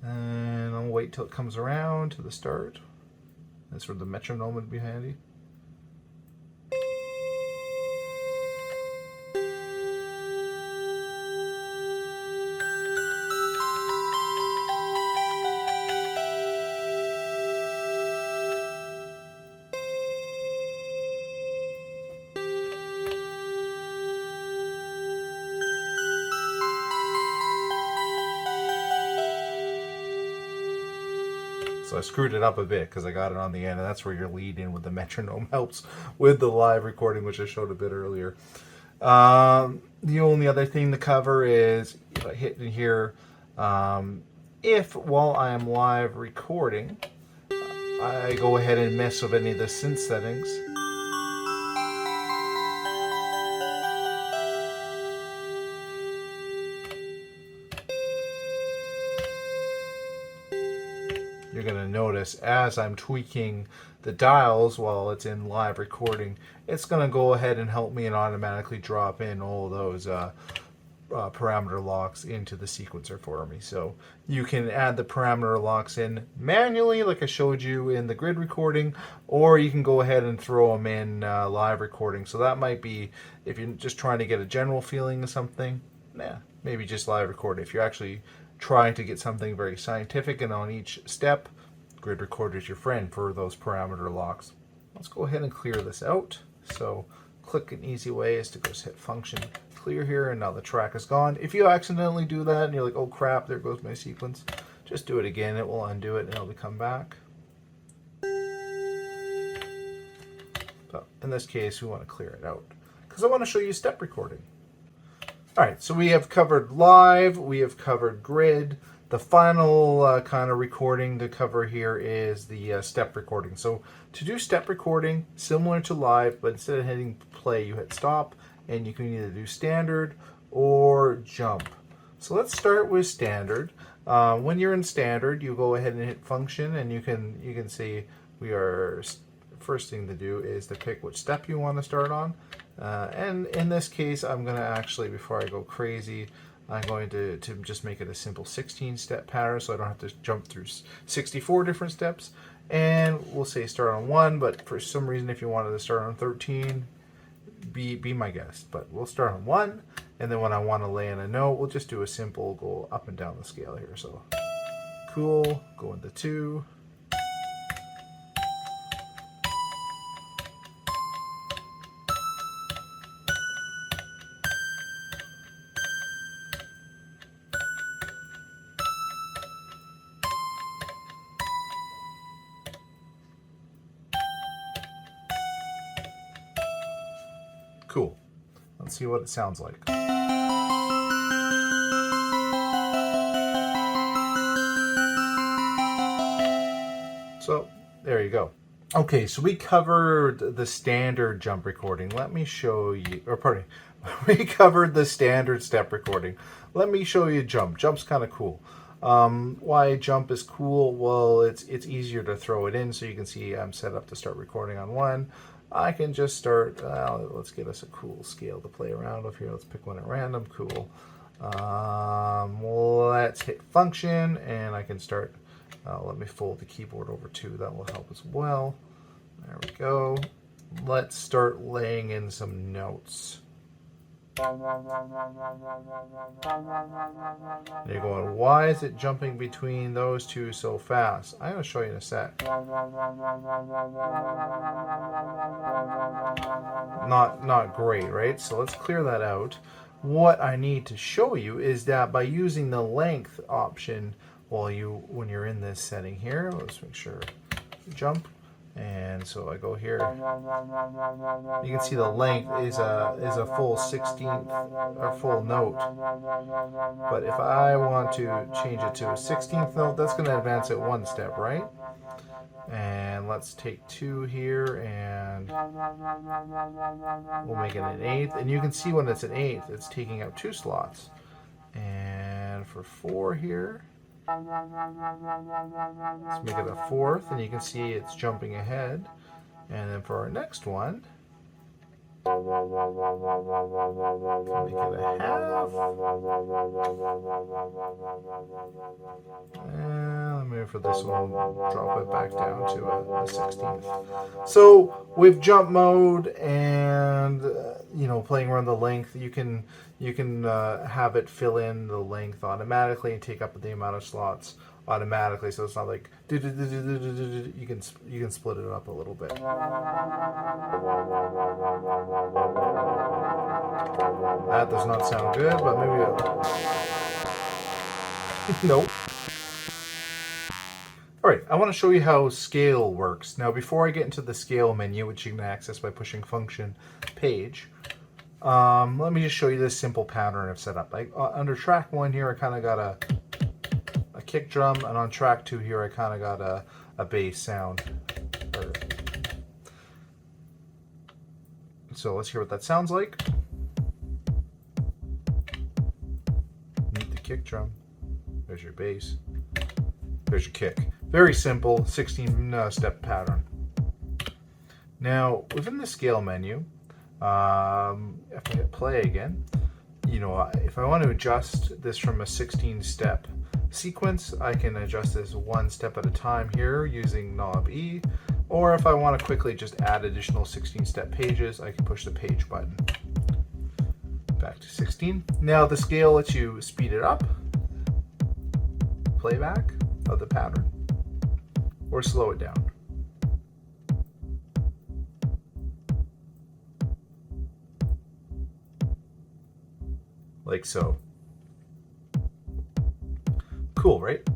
And I'll wait till it comes around to the start. That's where the metronome would be handy. So I screwed it up a bit because I got it on the end, and that's where your lead in with the metronome helps with the live recording, which I showed a bit earlier. The only other thing to cover is if I hit in here, if while I am live recording, I go ahead and mess with any of the synth settings. You're going to notice as I'm tweaking the dials while it's in live recording, it's going to go ahead and help me and automatically drop in all those parameter locks into the sequencer for me. So you can add the parameter locks in manually like I showed you in the grid recording, or you can go ahead and throw them in live recording. So that might be, if you're just trying to get a general feeling of something, maybe just live record. If you're actually trying to get something very scientific and on each step, grid recorder is your friend for those parameter locks. Let's go ahead and clear this out. So click, an easy way is to just hit function clear here, and now the track is gone. If you accidentally do that and you're like, oh crap, there goes my sequence, just do it again. It will undo it and it'll come back. So in this case, we want to clear it out because I want to show you step recording. All right, so we have covered live, we have covered grid. The final kind of recording to cover here is the step recording. So to do step recording, similar to live, but instead of hitting play, you hit stop, and you can either do standard or jump. So let's start with standard. When you're in standard, you go ahead and hit function, and you can see we are, first thing to do is to pick which step you want to start on. And in this case, I'm going to actually, before I go crazy, I'm going to just make it a simple 16-step pattern so I don't have to jump through 64 different steps. And we'll say start on 1, but for some reason if you wanted to start on 13, be my guest. But we'll start on 1, and then when I want to lay in a note, we'll just do a simple go up and down the scale here. So cool, go into 2. Cool. Let's see what it sounds like. So there you go. Okay, so we covered the standard jump recording. Let me show you, or pardon me, we covered the standard step recording. Let me show you jump. Jump's kind of cool. Why jump is cool? Well, it's easier to throw it in, so you can see I'm set up to start recording on 1. I can just start, let's get us a cool scale to play around with here. Let's pick one at random, cool. Let's hit function, and I can start, let me fold the keyboard over 2, that will help as well. There we go. Let's start laying in some notes. You're going, why is it jumping between those two so fast? I'm going to show you in a sec. Not great, right? So let's clear that out. What I need to show you is that by using the length option when you're in this setting here, let's make sure jump. And so I go here. You can see the length is a full 16th or full note. But if I want to change it to a 16th note, that's going to advance it one step, right? And let's take 2 here, and we'll make it an 8th. And you can see when it's an 8th, it's taking up 2 slots. And for 4 here, let's make it a 4th, and you can see it's jumping ahead. And then for our next one, make it a half. And maybe for this one, drop it back down to a 16th. So with jump mode and playing around the length, you can have it fill in the length automatically and take up the amount of slots automatically. So it's not like you can split it up a little bit. That does not sound good, but maybe nope. Alright, I want to show you how scale works. Now before I get into the scale menu, which you can access by pushing function page, let me just show you this simple pattern I've set up. Under track 1 here, I kind of got a kick drum, and on track 2 here, I kind of got a bass sound. So let's hear what that sounds like. Meet the kick drum. There's your bass. There's your kick. Very simple 16-step pattern. Now, within the scale menu, if I hit play again, if I want to adjust this from a 16-step sequence, I can adjust this 1 step at a time here using knob E, or if I want to quickly just add additional 16-step pages, I can push the page button. Back to 16. Now the scale lets you speed it up, playback of the pattern, or slow it down. Like so. Cool, right?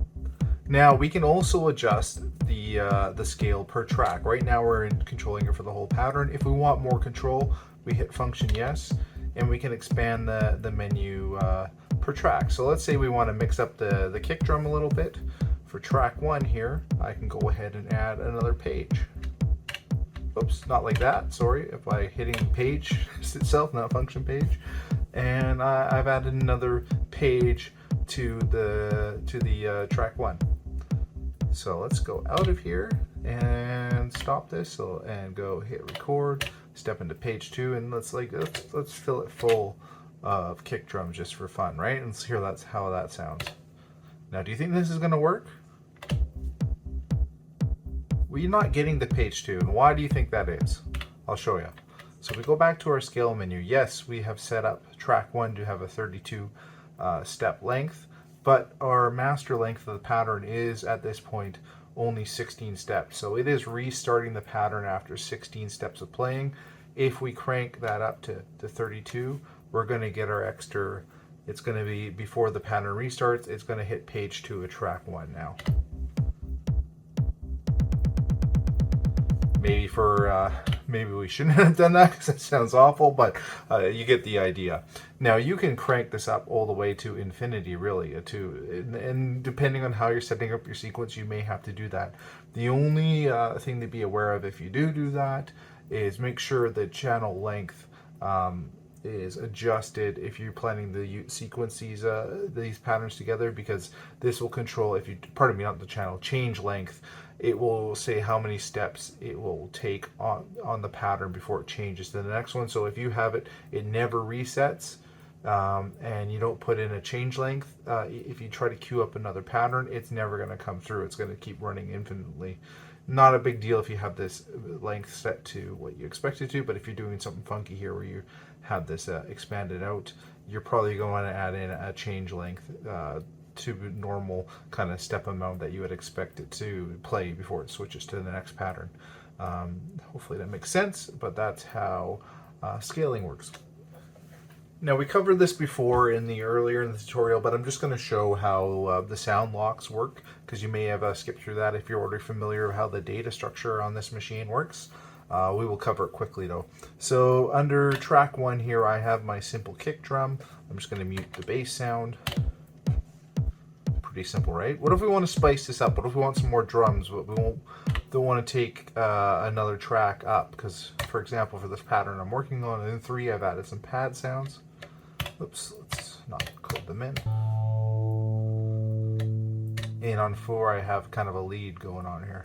Now we can also adjust the scale per track. Right now we're controlling it for the whole pattern. If we want more control, we hit function yes, and we can expand the menu per track. So let's say we want to mix up the kick drum a little bit. For track 1 here, I can go ahead and add another page. Oops, not like that, sorry, if I hitting page itself, not function page. And I've added another page to the track 1. So let's go out of here and stop this and go hit record, step into page 2, and let's fill it full of kick drums just for fun, right? And let's hear how that sounds. Now, do you think this is going to work? Well, you're not getting the page 2, and why do you think that is? I'll show you. So if we go back to our scale menu, yes, we have set up track 1 to have a 32 step length, but our master length of the pattern is at this point only 16 steps. So it is restarting the pattern after 16 steps of playing. If we crank that up to 32, we're going to get our extra. It's going to be, before the pattern restarts, it's going to hit page 2 of track 1 now. Maybe we shouldn't have done that because that sounds awful, but you get the idea. Now you can crank this up all the way to infinity, really. And depending on how you're setting up your sequence, you may have to do that. The only thing to be aware of if you do that is make sure the channel length is adjusted if you're planning to sequence these patterns together, because this will control, if you, pardon me, not the channel, change length. It will say how many steps it will take on the pattern before it changes to the next one. So if you have it never resets, and you don't put in a change length, if you try to queue up another pattern, it's never going to come through. It's going to keep running infinitely. Not a big deal if you have this length set to what you expect it to, but if you're doing something funky here where you have this expanded out, you're probably going to add in a change length to normal kind of step amount that you would expect it to play before it switches to the next pattern. Hopefully that makes sense, but that's how scaling works. Now we covered this before earlier in the tutorial, but I'm just going to show how the sound locks work, because you may have skipped through that if you're already familiar with how the data structure on this machine works. We will cover it quickly though. So under track 1 here, I have my simple kick drum. I'm just going to mute the bass sound. Pretty simple, right? What if we want to spice this up? What if we want some more drums? But we don't want to take another track up, because, for example, for this pattern I'm working on, in 3 I've added some pad sounds. Oops, let's not code them in. And on 4 I have kind of a lead going on here.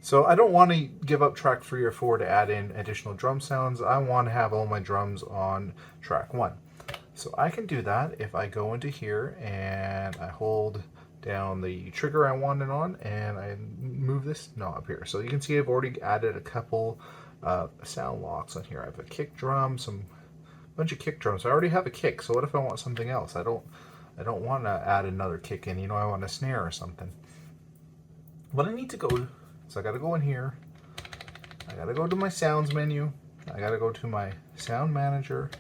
So I don't want to give up track 3 or 4 to add in additional drum sounds. I want to have all my drums on track 1. So I can do that if I go into here and I hold down the trigger I want it on and I move this knob here. So you can see I've already added a couple sound locks on here. I have a kick drum, bunch of kick drums. I already have a kick, so what if I want something else? I don't want to add another kick in. You know, I want a snare or something. What I need to go, so I got to go in here. I got to go to my sounds menu. I got to go to my sound manager.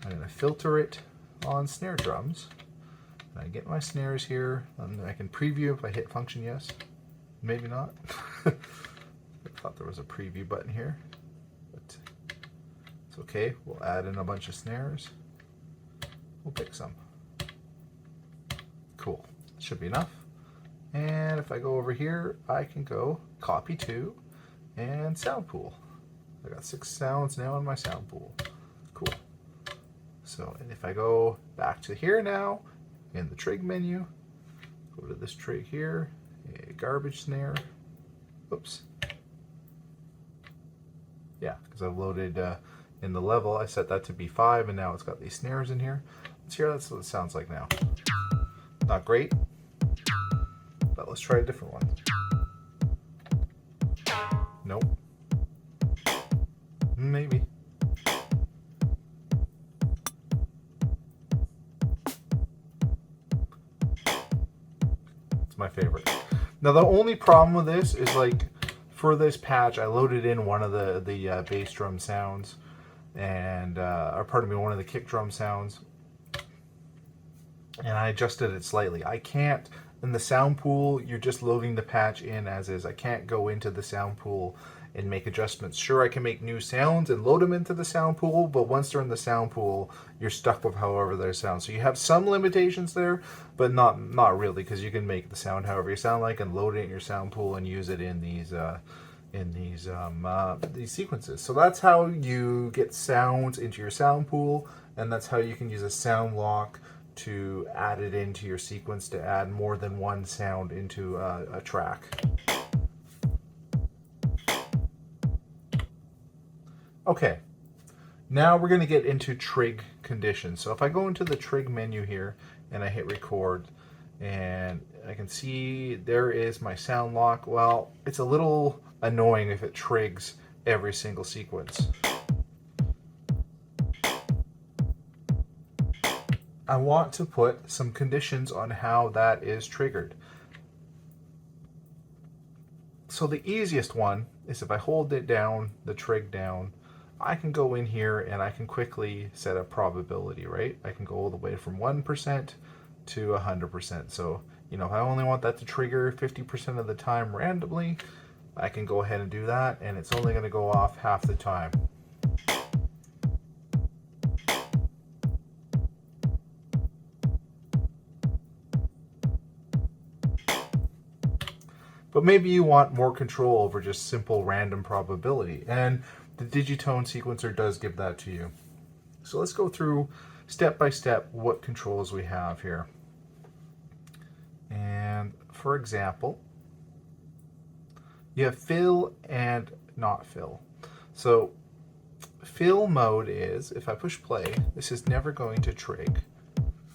I'm going to filter it on snare drums. And I get my snares here, and I can preview if I hit function yes. Maybe not. I thought there was a preview button here, but it's okay. We'll add in a bunch of snares. We'll pick some. Cool. Should be enough. And if I go over here, I can go copy to and sound pool. I got 6 sounds now in my sound pool. Cool. So, and if I go back to here now, in the trig menu, go to this trig here, a garbage snare. Oops. Yeah, because I've loaded in the level, I set that to be 5, and now it's got these snares in here. Let's hear that's what it sounds like now. Not great, but let's try a different one. Nope. Maybe. My favorite. Now the only problem with this is, like, for this patch I loaded in one of the bass drum sounds and or pardon me, one of the kick drum sounds, and I adjusted it slightly. I can't, in the sound pool, you're just loading the patch in as is. I can't go into the sound pool and make adjustments. Sure, I can make new sounds and load them into the sound pool, but once they're in the sound pool, you're stuck with however they sound. So you have some limitations there, but not really, because you can make the sound however you sound like and load it in your sound pool and use it in these sequences. So that's how you get sounds into your sound pool, and that's how you can use a sound lock to add it into your sequence, to add more than one sound into a track. Okay, now we're going to get into trig conditions. So if I go into the trig menu here and I hit record, and I can see there is my sound lock. Well, it's a little annoying if it trigs every single sequence. I want to put some conditions on how that is triggered. So the easiest one is if I hold it down, the trig down, I can go in here and I can quickly set a probability, right? I can go all the way from 1% to 100%. So, you know, if I only want that to trigger 50% of the time randomly, I can go ahead and do that, and it's only going to go off half the time. But maybe you want more control over just simple random probability, and the Digitone sequencer does give that to you. So let's go through step by step what controls we have here. And for example, you have fill and not fill. So fill mode is, if I push play, this is never going to trig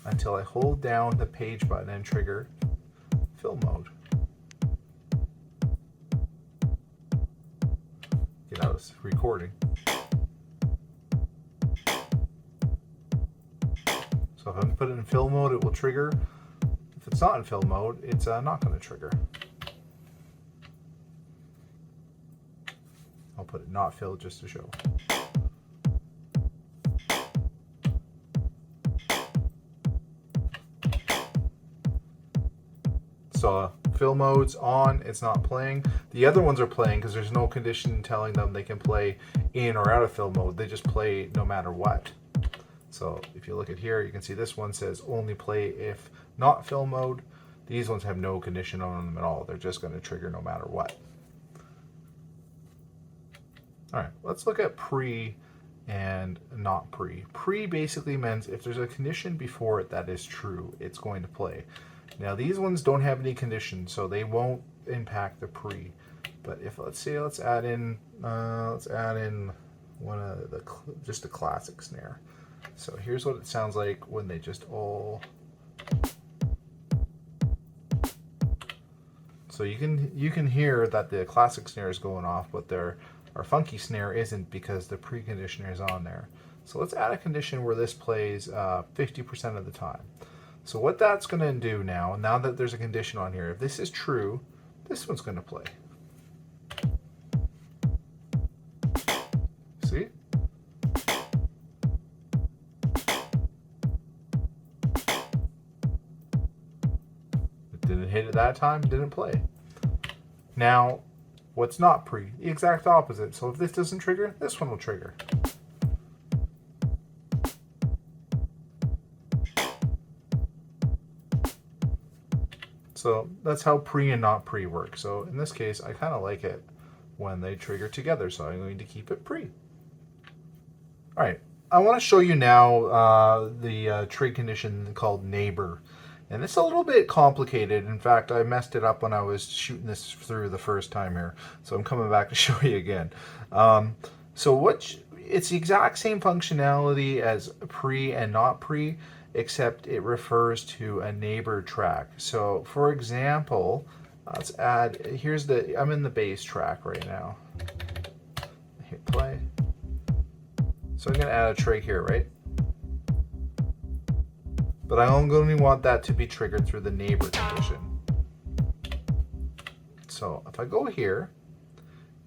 until I hold down the page button and trigger fill mode. Get out of recording. So if I put it in fill mode, it will trigger. If it's not in fill mode, it's not going to trigger. I'll put it not filled just to show. So fill mode's on, it's not playing. The other ones are playing because there's no condition telling them they can play in or out of fill mode. They just play no matter what. So if you look at here, you can see this one says only play if not fill mode. These ones have no condition on them at all. They're just going to trigger no matter what. All right, let's look at pre and not pre. Pre basically means if there's a condition before it that is true, it's going to play. Now these ones don't have any conditions, so they won't impact the pre. But if let's add in one of the just a classic snare. So here's what it sounds like when they just all. So you can hear that the classic snare is going off, but our funky snare isn't because the preconditioner is on there. So let's add a condition where this plays 50% of the time. So what that's going to do now that there's a condition on here, if this is true, this one's going to play. See? It didn't hit it that time, didn't play. Now, what's not pre? The exact opposite. So if this doesn't trigger, this one will trigger. So that's how pre and not pre work. So in this case, I kind of like it when they trigger together. So I'm going to keep it pre. All right, I want to show you now the trig condition called neighbor. And it's a little bit complicated. In fact, I messed it up when I was shooting this through the first time here. So I'm coming back to show you again. It's the exact same functionality as pre and not pre, except it refers to a neighbor track. So for example, let's add, I'm in the bass track right now. Hit play. So I'm gonna add a trig here, right? But I only want that to be triggered through the neighbor condition. So if I go here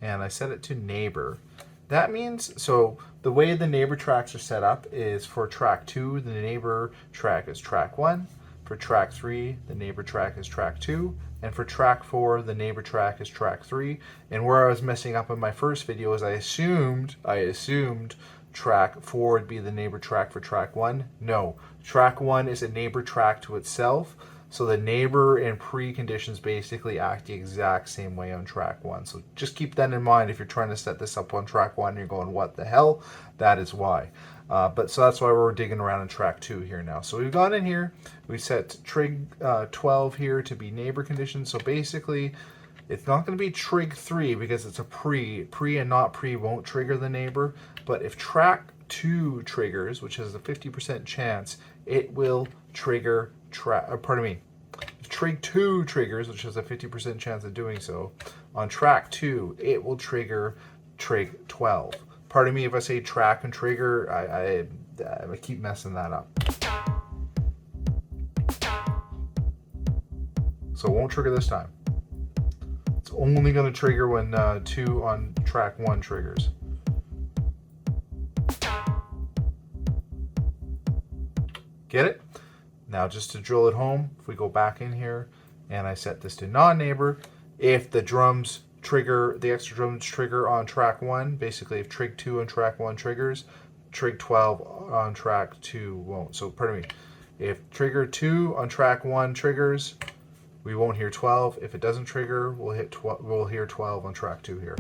and I set it to neighbor, that means, so the way the neighbor tracks are set up is for track 2, the neighbor track is track 1. For track 3, the neighbor track is track 2. And for track 4, the neighbor track is track 3. And where I was messing up in my first video is I assumed track 4 would be the neighbor track for track 1. No, track 1 is a neighbor track to itself. So the neighbor and pre-conditions basically act the exact same way on track 1. So just keep that in mind if you're trying to set this up on track 1 and you're going, what the hell? That is why. So that's why we're digging around in track 2 here now. So we've gone in here, we set trig 12 here to be neighbor conditions. So basically, it's not going to be trig 3 because it's a pre. Pre and not pre won't trigger the neighbor. But if track 2 triggers, which has a 50% chance, it will trigger if trig 2 triggers, which has a 50% chance of doing so, on track 2, it will trigger trig 12. Pardon me if I say track and trigger, I keep messing that up. So it won't trigger this time. It's only going to trigger when 2 on track 1 triggers. Get it? Now just to drill it home, if we go back in here and I set this to non-neighbor, if the drums trigger, the extra drums trigger on track 1, basically if trig 2 on track 1 triggers, trig 12 on track 2 won't. So pardon me, if trigger 2 on track 1 triggers, we won't hear 12. If it doesn't trigger, we'll hear 12 on track 2 here.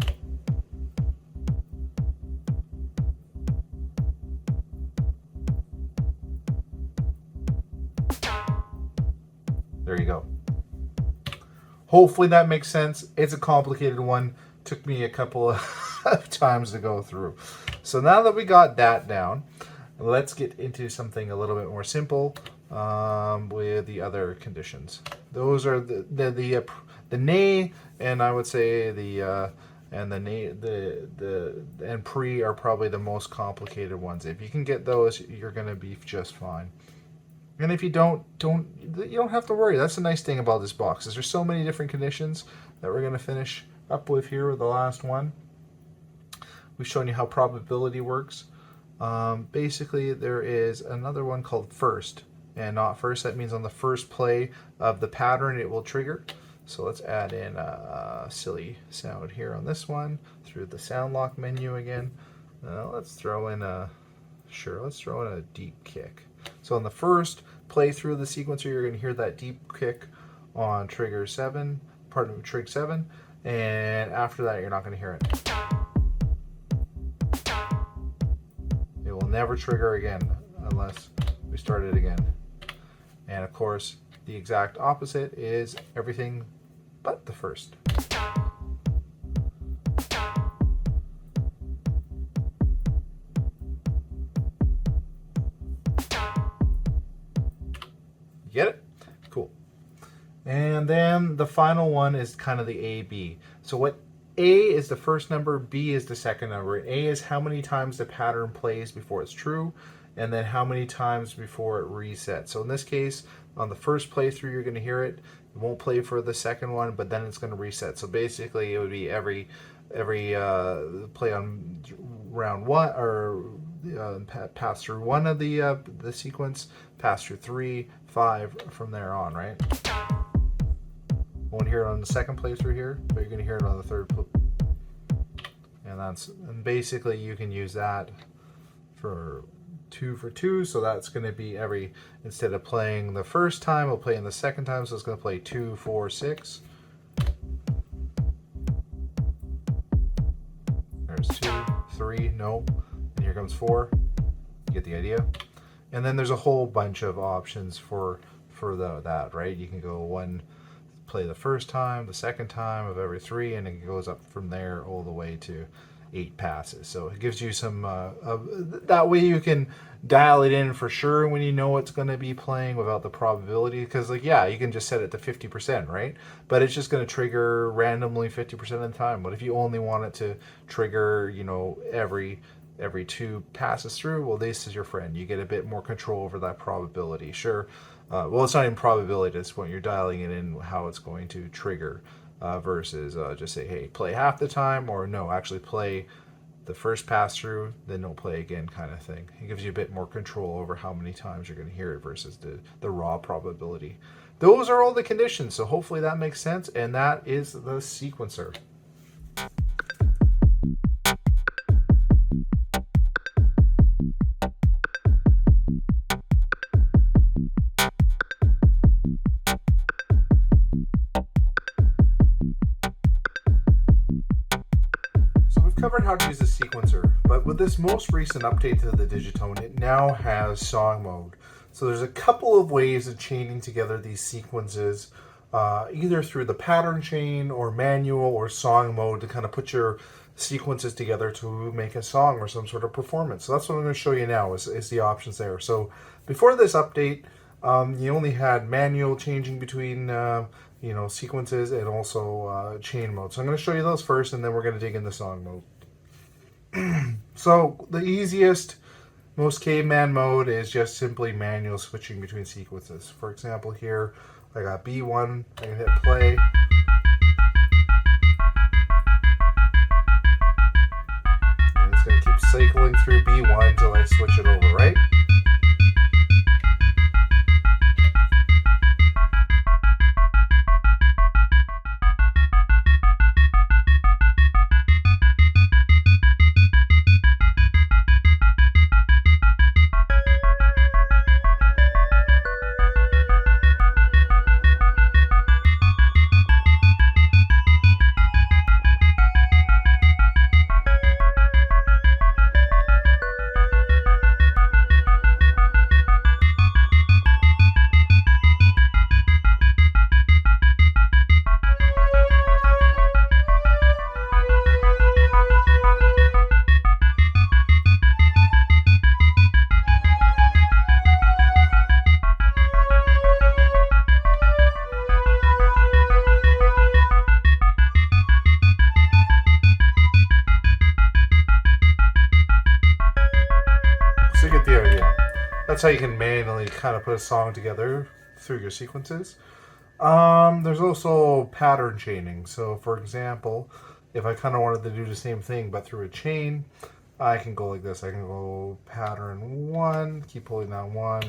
There you go. Hopefully that makes sense. It's a complicated one. Took me a couple of times to go through. So now that we got that down, let's get into something a little bit more simple with the other conditions. Those are the nay, and I would say the and pre are probably the most complicated ones. If you can get those, you're going to be just fine. And if you don't have to worry. That's the nice thing about this box is there's so many different conditions that we're going to finish up with here with the last one. We've shown you how probability works. Basically, there is another one called first. and not first. That means on the first play of the pattern it will trigger. So let's add in a silly sound here on this one through the sound lock menu again. Let's throw in a deep kick. So on the first playthrough of the sequencer, you're going to hear that deep kick on trig 7, and after that you're not going to hear it. It will never trigger again unless we start it again. And of course, the exact opposite is everything but the first. Get it? Cool. And then the final one is kind of the A, B. So what A is the first number, B is the second number. A is how many times the pattern plays before it's true, and then how many times before it resets. So in this case, on the first playthrough, you're going to hear it. It won't play for the second one, but then it's going to reset. So basically, it would be every play on round one, or pass through one of the sequence, pass through 3, 5 from there on, right? Won't hear it on the second playthrough here, but you're going to hear it on the third. And basically you can use that for 2 for 2. So that's going to be instead of playing the first time, it'll play in the second time. So it's going to play 2, 4, 6. There's 2, 3, no, and here comes 4. You get the idea. And then there's a whole bunch of options for that, right? You can go play the first time, the second time of every 3, and it goes up from there all the way to 8 passes. So it gives you some, that way you can dial it in for sure when you know it's going to be playing without the probability. Because like, yeah, you can just set it to 50%, right? But it's just going to trigger randomly 50% of the time. But if you only want it to trigger, every 2 passes through, well, this is your friend. You get a bit more control over that probability. Sure. Well, it's not even probability at this point. You're dialing it in how it's going to trigger versus just say, hey, play half the time, or no, actually play the first pass through, then don't play again kind of thing. It gives you a bit more control over how many times you're going to hear it versus the raw probability. Those are all the conditions, so hopefully that makes sense, and that is the sequencer. Covered how to use a sequencer, but with this most recent update to the Digitone, it now has song mode. So there's a couple of ways of chaining together these sequences, either through the pattern chain or manual or song mode, to kind of put your sequences together to make a song or some sort of performance. So that's what I'm going to show you now is the options there. So before this update, you only had manual changing between sequences and also chain mode. So I'm going to show you those first, and then we're going to dig into song mode. So the easiest, most caveman mode is just simply manual switching between sequences. For example, here I got B1, I can hit play. And it's going to keep cycling through B1 until I switch it over, right? So you get the idea. That's how you can manually kind of put a song together through your sequences. There's also pattern chaining. So for example, if I kind of wanted to do the same thing but through a chain, I can go like this. I can go pattern 1, keep pulling that 1,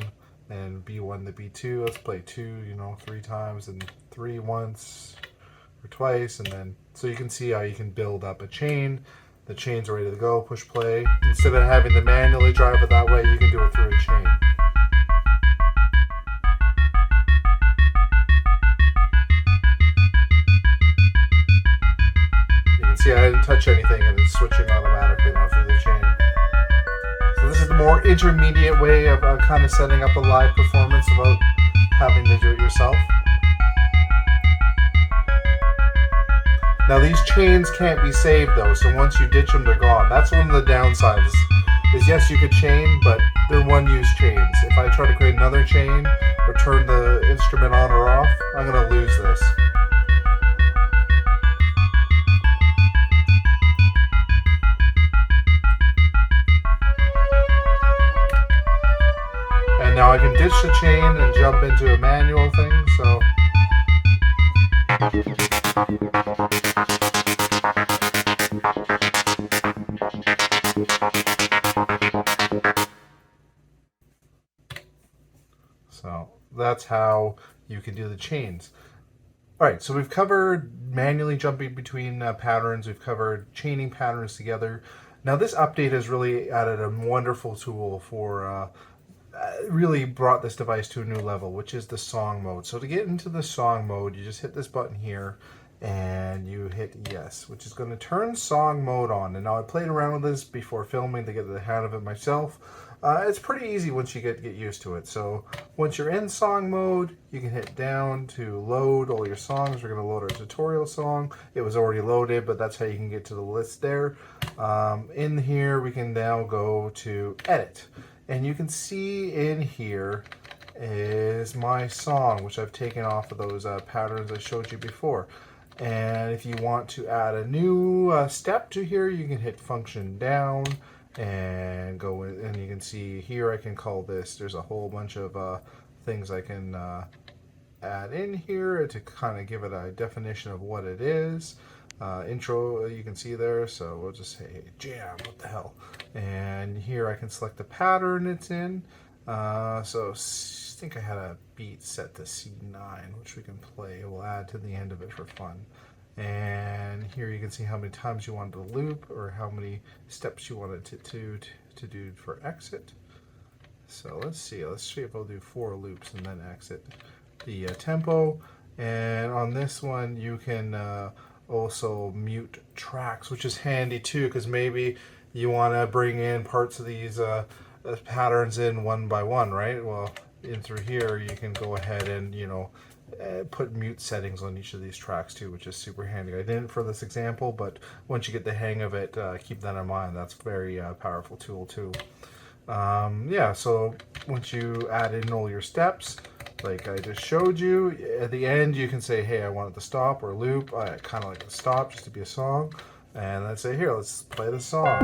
and B1 to B2. Let's play 2, you know, 3 times, and 3 once or twice, and then so you can see how you can build up a chain. The chain's ready to go. Push play. Instead of having to manually drive it that way, you can do it through a chain. You can see I didn't touch anything, and it's switching automatically now through the chain. So this is the more intermediate way of kind of setting up a live performance without having to do it yourself. Now these chains can't be saved though, so once you ditch them, they're gone. That's one of the downsides. Is yes, you could chain, but they're one-use chains. If I try to create another chain or turn the instrument on or off, I'm going to lose this. And now I can ditch the chain and jump into a manual thing, so... So that's how you can do the chains. All right, so we've covered manually jumping between patterns. We've covered chaining patterns together. Now this update has really added a wonderful tool for really brought this device to a new level, which is the song mode. So to get into the song mode, you just hit this button here and you hit yes, which is going to turn song mode on. And now I played around with this before filming to get the hang of it myself. It's pretty easy once you get used to it. So once you're in song mode, you can hit down to load all your songs. We're going to load our tutorial song. It was already loaded, but that's how you can get to the list there. In here, we can now go to edit. And you can see in here is my song, which I've taken off of those patterns I showed you before. And if you want to add a new step to here, you can hit function down and go in, and you can see here I can call this, there's a whole bunch of things I can add in here to kind of give it a definition of what it is. Intro, you can see there, so we'll just say hey, jam, what the hell. And here I can select the pattern it's in. So I think I had a beat set to C9, which we can play. We'll add to the end of it for fun. And here you can see how many times you want to loop or how many steps you wanted to do for exit. So let's see if I'll do 4 loops and then exit the tempo. And on this one you can also mute tracks, which is handy too, because maybe you want to bring in parts of these patterns in one by one, right? Well, in through here you can go ahead and, you know, put mute settings on each of these tracks too, which is super handy. I didn't for this example, but once you get the hang of it, keep that in mind. That's a very powerful tool too. Yeah, so once you add in all your steps, like I just showed you, at the end you can say, hey, I want it to stop or loop. I kind of like it to stop just to be a song. And let's say here, let's play the song.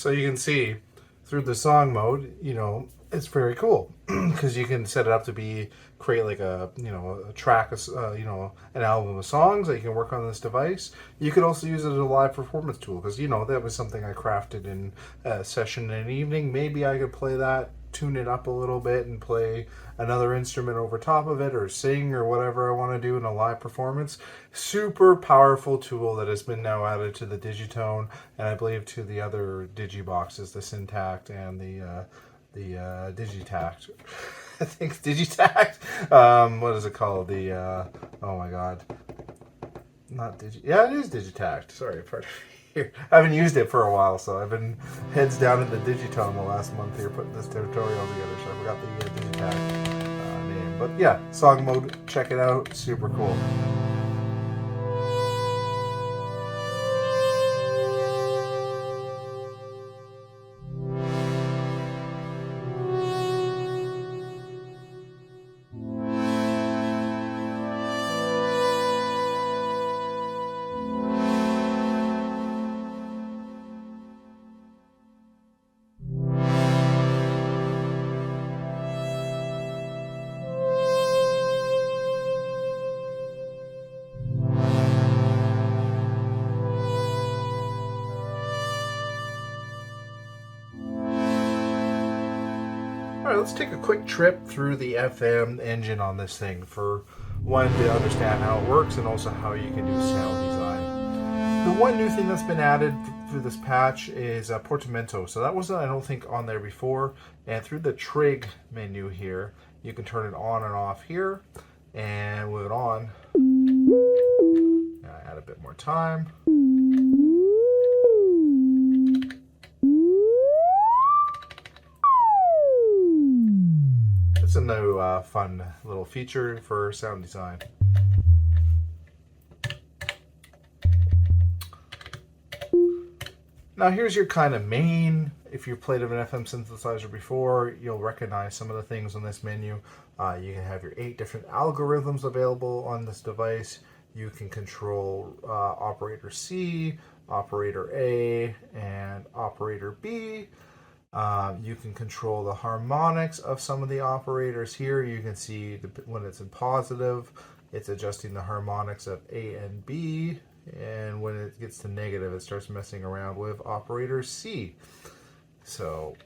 So you can see through the song mode, it's very cool because you can set it up to create like a track, an album of songs that you can work on this device. You could also use it as a live performance tool because that was something I crafted in a session in an evening. Maybe I could play that, tune it up a little bit, and play another instrument over top of it, or sing, or whatever I want to do in a live performance. Super powerful tool that has been now added to the Digitone, and I believe to the other Digiboxes, the Syntact and the Digitact. I think it's Digitact. What is it called? Oh my god, not Yeah, it is Digitact. Sorry, pardon. Here, I haven't used it for a while, so I've been heads down in the Digitone the last month here putting this tutorial together, so I forgot the Digitact name. But yeah, song mode, check it out, super cool. Alright, let's take a quick trip through the FM engine on this thing for one, to understand how it works and also how you can do sound design. The one new thing that's been added through this patch is Portamento. So that wasn't, I don't think, on there before. And through the trig menu here, you can turn it on and off here. And with it on, add a bit more time. It's a new fun little feature for sound design. Now here's your kind of main. If you've played with an FM synthesizer before, you'll recognize some of the things on this menu. You can have your 8 different algorithms available on this device. You can control operator C, operator A, and operator B. You can control the harmonics of some of the operators here. You can see when it's in positive, it's adjusting the harmonics of A and B. And when it gets to negative, it starts messing around with operator C. So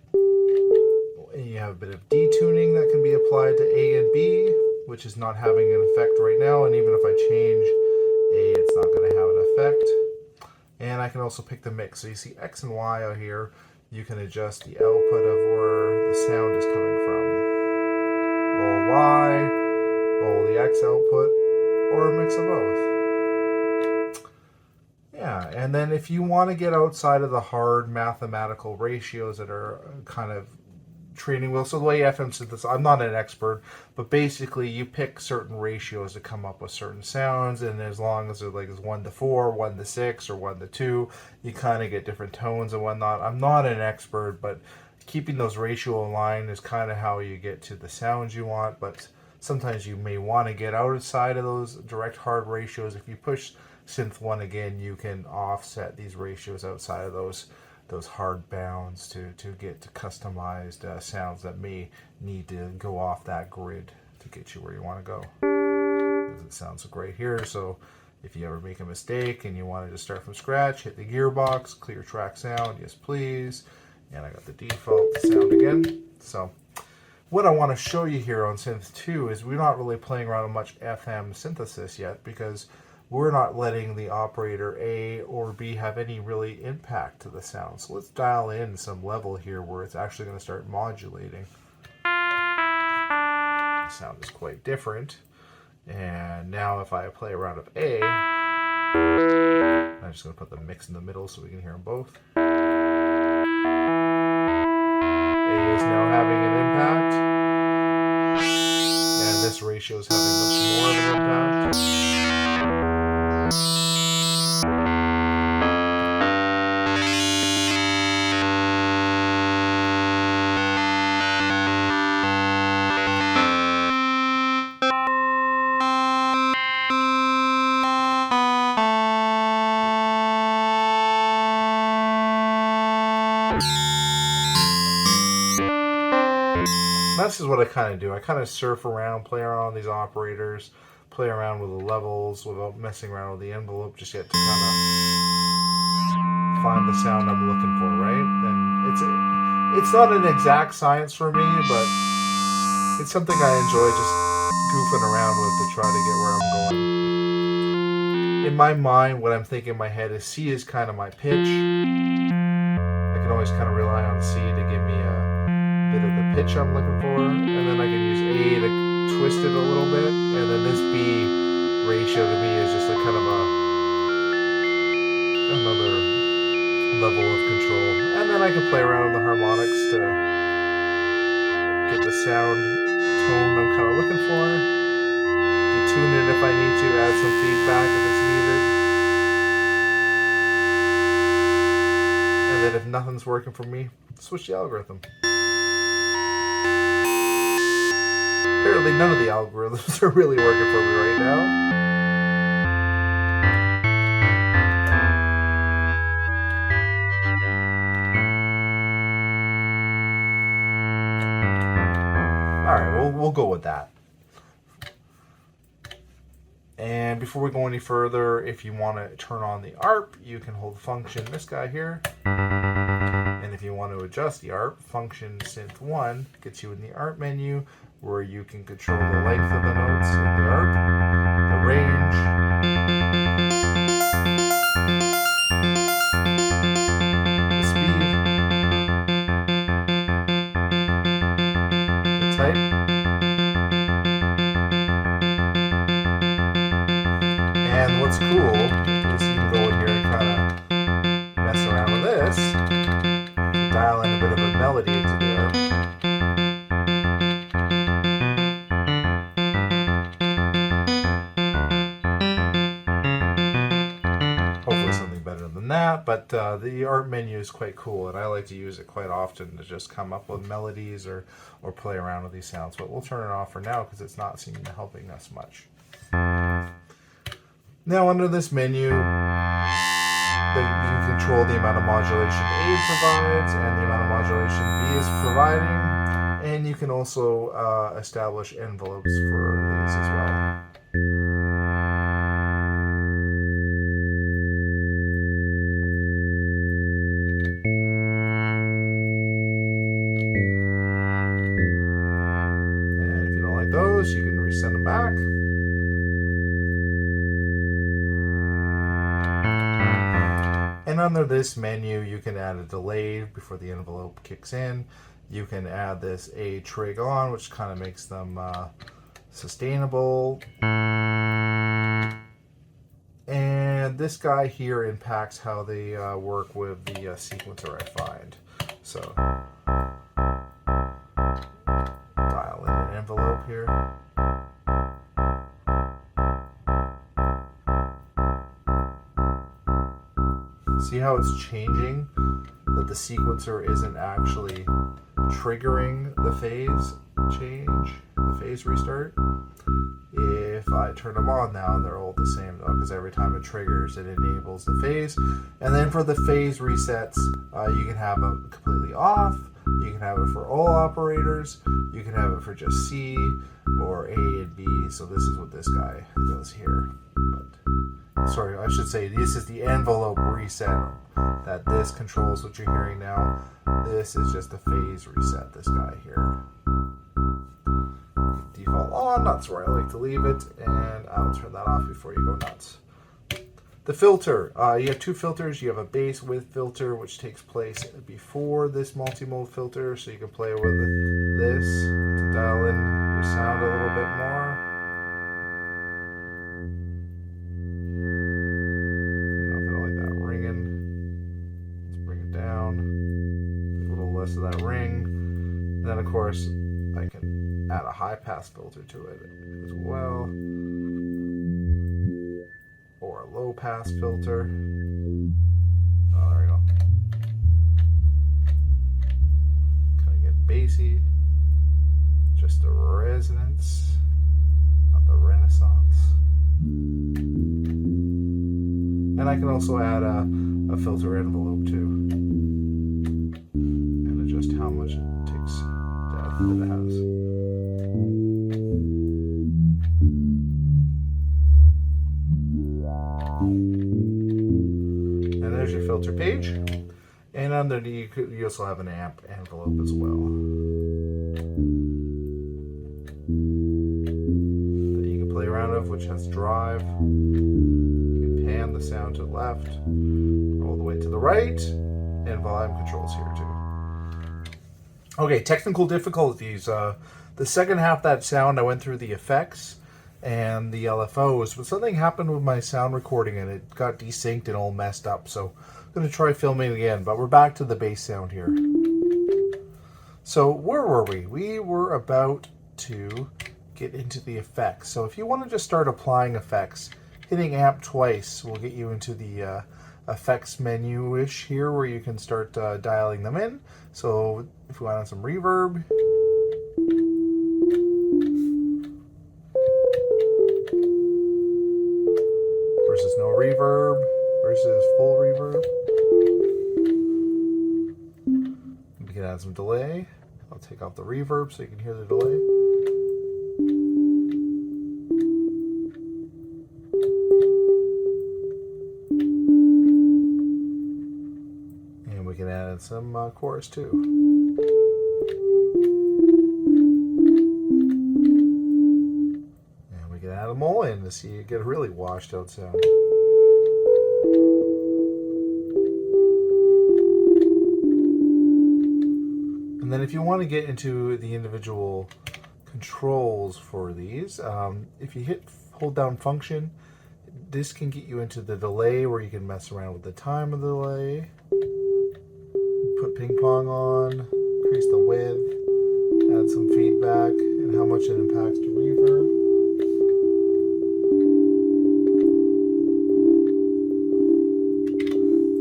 you have a bit of detuning that can be applied to A and B, which is not having an effect right now. And even if I change A, it's not going to have an effect. And I can also pick the mix. So you see X and Y out here. You can adjust the output of where the sound is coming from. All Y, all the X output, or a mix of both. Yeah, and then if you want to get outside of the hard mathematical ratios that are kind of training wheels, so the way FM synthesizer, I'm not an expert, but basically you pick certain ratios to come up with certain sounds, and as long as they're like 1:4, 1:6, or 1:2, you kind of get different tones and whatnot. I'm not an expert, but keeping those ratio in line is kind of how you get to the sounds you want, but sometimes you may want to get outside of those direct hard ratios. If you push Synth 1 again, you can offset these ratios outside of those hard bounds to get to customized sounds that may need to go off that grid to get you where you want to go. It sounds great here, so if you ever make a mistake and you want to just start from scratch, hit the gearbox, clear track sound, yes please, and I got the default sound again. So what I want to show you here on Synth 2 is we're not really playing around with much FM synthesis yet, because we're not letting the operator A or B have any really impact to the sound. So let's dial in some level here where it's actually going to start modulating. The sound is quite different. And now if I play around with A, I'm just going to put the mix in the middle so we can hear them both. A is now having an impact. And this ratio is having much more of an impact. This is what I kind of do. I kind of surf around, play around on these operators, play around with the levels without messing around with the envelope, just yet to kind of find the sound I'm looking for, right? And it's not an exact science for me, but it's something I enjoy just goofing around with to try to get where I'm going. In my mind, what I'm thinking in my head is C is kind of my pitch. I can always kind of rely on C to give me a bit of the pitch I'm looking for, and then I can use A to twist it a little bit, and then this B ratio to me is just like kind of another level of control. And then I can play around with the harmonics to get the sound tone I'm kind of looking for. Detune it if I need to, add some feedback if it's needed. And then if nothing's working for me, switch the algorithm. Apparently none of the algorithms are really working for me right now. Alright, we'll go with that. And before we go any further, if you want to turn on the ARP, you can hold function this guy here. And if you want to adjust the ARP, function Synth 1 gets you in the ARP menu, where you can control the length of the notes in the ARP, the range, the speed, the type, and what's cool is you can go in here and kind of mess around with this, dial in a bit of a melody into the ARP. But the ARP menu is quite cool, and I like to use it quite often to just come up with melodies or play around with these sounds. But we'll turn it off for now because it's not seeming to helping us much. Now under this menu, you can control the amount of modulation A provides and the amount of modulation B is providing, and you can also establish envelopes for these as well. You can resend them back. And under this menu, you can add a delay before the envelope kicks in. You can add this A trig on, which kind of makes them sustainable. And this guy here impacts how they work with the sequencer, I find. So dial in an envelope here. See how it's changing? That the sequencer isn't actually triggering the phase change, the phase restart. If I turn them on now, they're all the same though, because every time it triggers, it enables the phase. And then for the phase resets, you can have them completely off. You can have it for all operators. You can have it for just C or A and B. So this is what this guy does here. But sorry, I should say this is the envelope reset that this controls what you're hearing now. This is just the phase reset, this guy here. Default on, that's where I like to leave it, and I'll turn that off before you go nuts. The filter, you have two filters. You have a bass width filter, which takes place before this multi-mode filter, so you can play with this to dial in your sound a little bit more. I don't like that ringing. Let's bring it down. A little less of that ring. And then, of course, I can add a high-pass filter to it as well. Or a low pass filter. Oh, there we go. Kind of get bassy. Just the resonance, not the renaissance. And I can also add a filter envelope too. just how much it takes depth that it has. And there's your filter page. And underneath, you also have an amp envelope as well that you can play around with, which has drive. You can pan the sound to the left, all the way to the right, and volume controls here too. Okay, technical difficulties. The second half of that sound, I went through the effects and the LFOs, but something happened with my sound recording and it got desynced and all messed up. So I'm going to try filming again, but we're back to the bass sound here. So where were we? We were about to get into the effects. So if you want to just start applying effects, hitting amp twice will get you into the effects menu-ish here where you can start dialing them in. So if we want some reverb, versus no reverb, versus full reverb. We can add some delay. I'll take off the reverb so you can hear the delay. And we can add some chorus too. And we can add them all in to see you get a really washed out sound. And then if you want to get into the individual controls for these, if you hold down function, this can get you into the delay where you can mess around with the time of the delay. Put ping pong on, increase the width, add some feedback, and how much it impacts the reverb.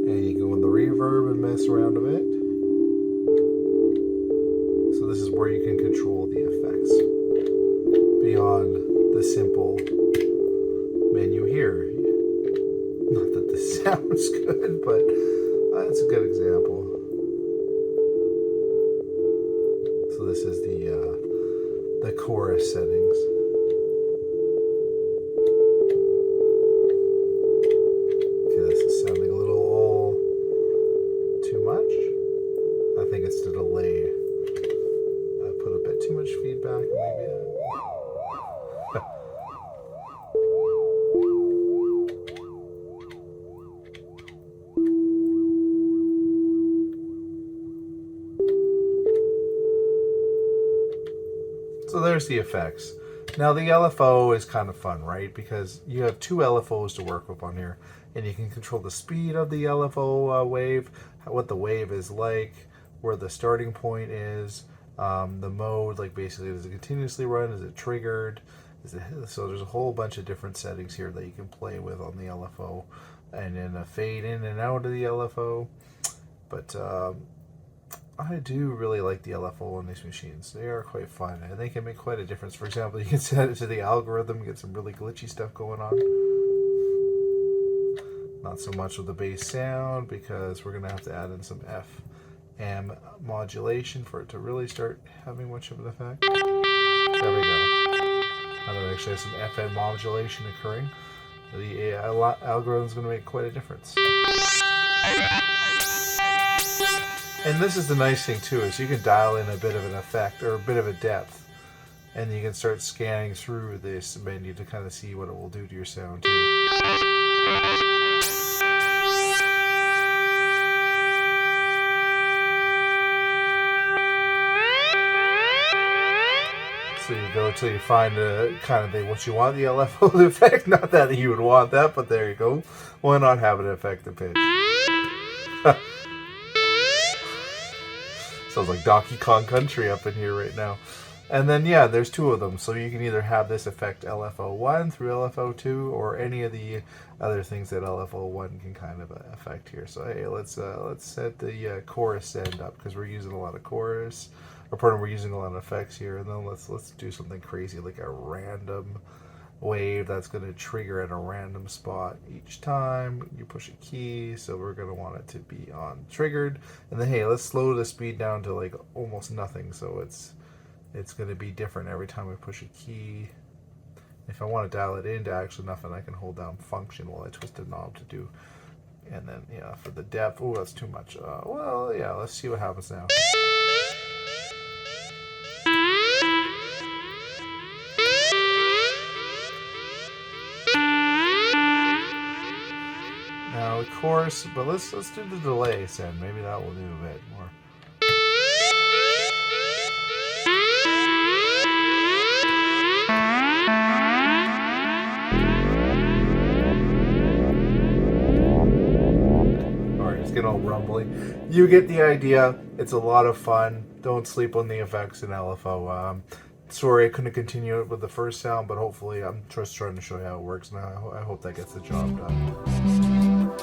And you go in the reverb and mess around a bit. So this is where you can control the effects beyond the simple menu here. Not that this sounds good, but that's a good example. So this is the chorus settings. Okay, this is sounding a little all too much. I think it's the delay. I put a bit too much feedback, maybe. So there's the effects. Now the LFO is kind of fun, right? Because you have two LFOs to work with on here, and you can control the speed of the LFO wave, what the wave is like, where the starting point is, the mode, like basically does it continuously run, is it triggered, so there's a whole bunch of different settings here that you can play with on the LFO, and then a fade in and out of the LFO. But I do really like the LFO on these machines. They are quite fun, and they can make quite a difference. For example, you can set it to the algorithm, get some really glitchy stuff going on. Not so much with the bass sound, because we're going to have to add in some FM modulation for it to really start having much of an effect. There we go. Now that we actually have some FM modulation occurring, the algorithm is going to make quite a difference. And this is the nice thing too, is you can dial in a bit of an effect or a bit of a depth, and you can start scanning through this menu to kind of see what it will do to your sound too. So you go until you find what you want, the LFO effect. Not that you would want that, but there you go. Why not have an effective pitch? Sounds like Donkey Kong Country up in here right now. And then, yeah, there's two of them. So you can either have this effect LFO1 through LFO2, or any of the other things that LFO1 can kind of affect here. So, hey, let's set the chorus end up, because we're using a lot of chorus. Or pardon, we're using a lot of effects here. And then let's do something crazy, like a random wave that's going to trigger at a random spot each time you push a key. So we're going to want it to be on triggered. And then, hey, let's slow the speed down to like almost nothing. So it's going to be different every time we push a key. If I want to dial it into actually nothing, I can hold down function while I twist the knob to do. And then, yeah, for the depth, oh, that's too much. Well, yeah, let's see what happens now. Now, of course, but let's do the delay, Sen. Maybe that will do a bit more. Get all rumbly. You get the idea. It's a lot of fun. Don't sleep on the effects in LFO. Sorry I couldn't continue it with the first sound, but hopefully I'm just trying to show you how it works, and I hope that gets the job done.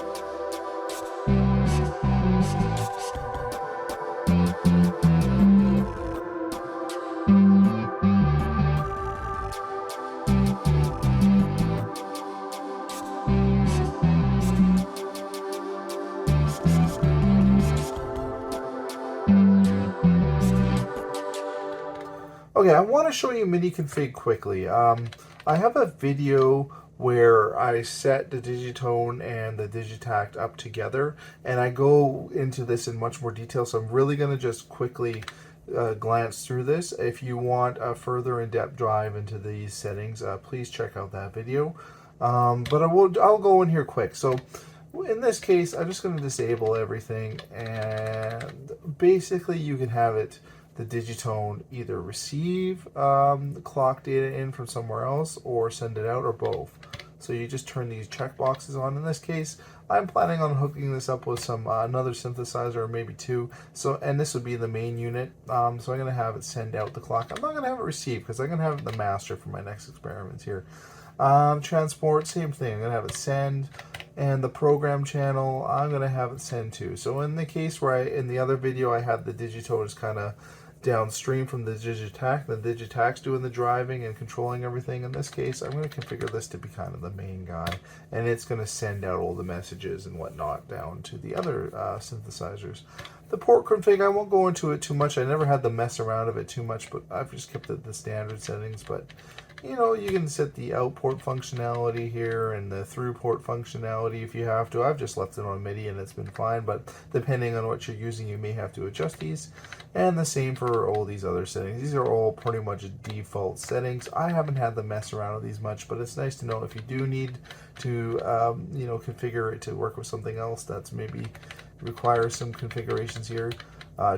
Okay, I want to show you MIDI config quickly. I have a video where I set the Digitone and the Digitact up together, and I go into this in much more detail, so I'm really going to just quickly glance through this. If you want a further in-depth dive into these settings, please check out that video. But I'll go in here quick. So in this case, I'm just going to disable everything, and basically you can have it, the Digitone, either receive the clock data in from somewhere else or send it out, or both. So you just turn these checkboxes on. In this case, I'm planning on hooking this up with some another synthesizer, or maybe two. So, and this would be the main unit. So I'm going to have it send out the clock. I'm not going to have it receive because I'm going to have it in the master for my next experiments here. Transport, same thing. I'm going to have it send. And the program channel, I'm going to have it send to. So in the case where in the other video I had the Digitone just kind of downstream from the Digitact, the Digitact's doing the driving and controlling everything. In this case, I'm going to configure this to be kind of the main guy, and it's going to send out all the messages and whatnot down to the other synthesizers. The port config, I won't go into it too much. I never had to mess around of it too much, but I've just kept the standard settings. But you know, you can set the out port functionality here and the through port functionality if you have to. I've just left it on MIDI and it's been fine, but depending on what you're using, you may have to adjust these. And the same for all these other settings. These are all pretty much default settings. I haven't had to mess around with these much, but it's nice to know if you do need to you know, configure it to work with something else that's maybe requires some configurations here.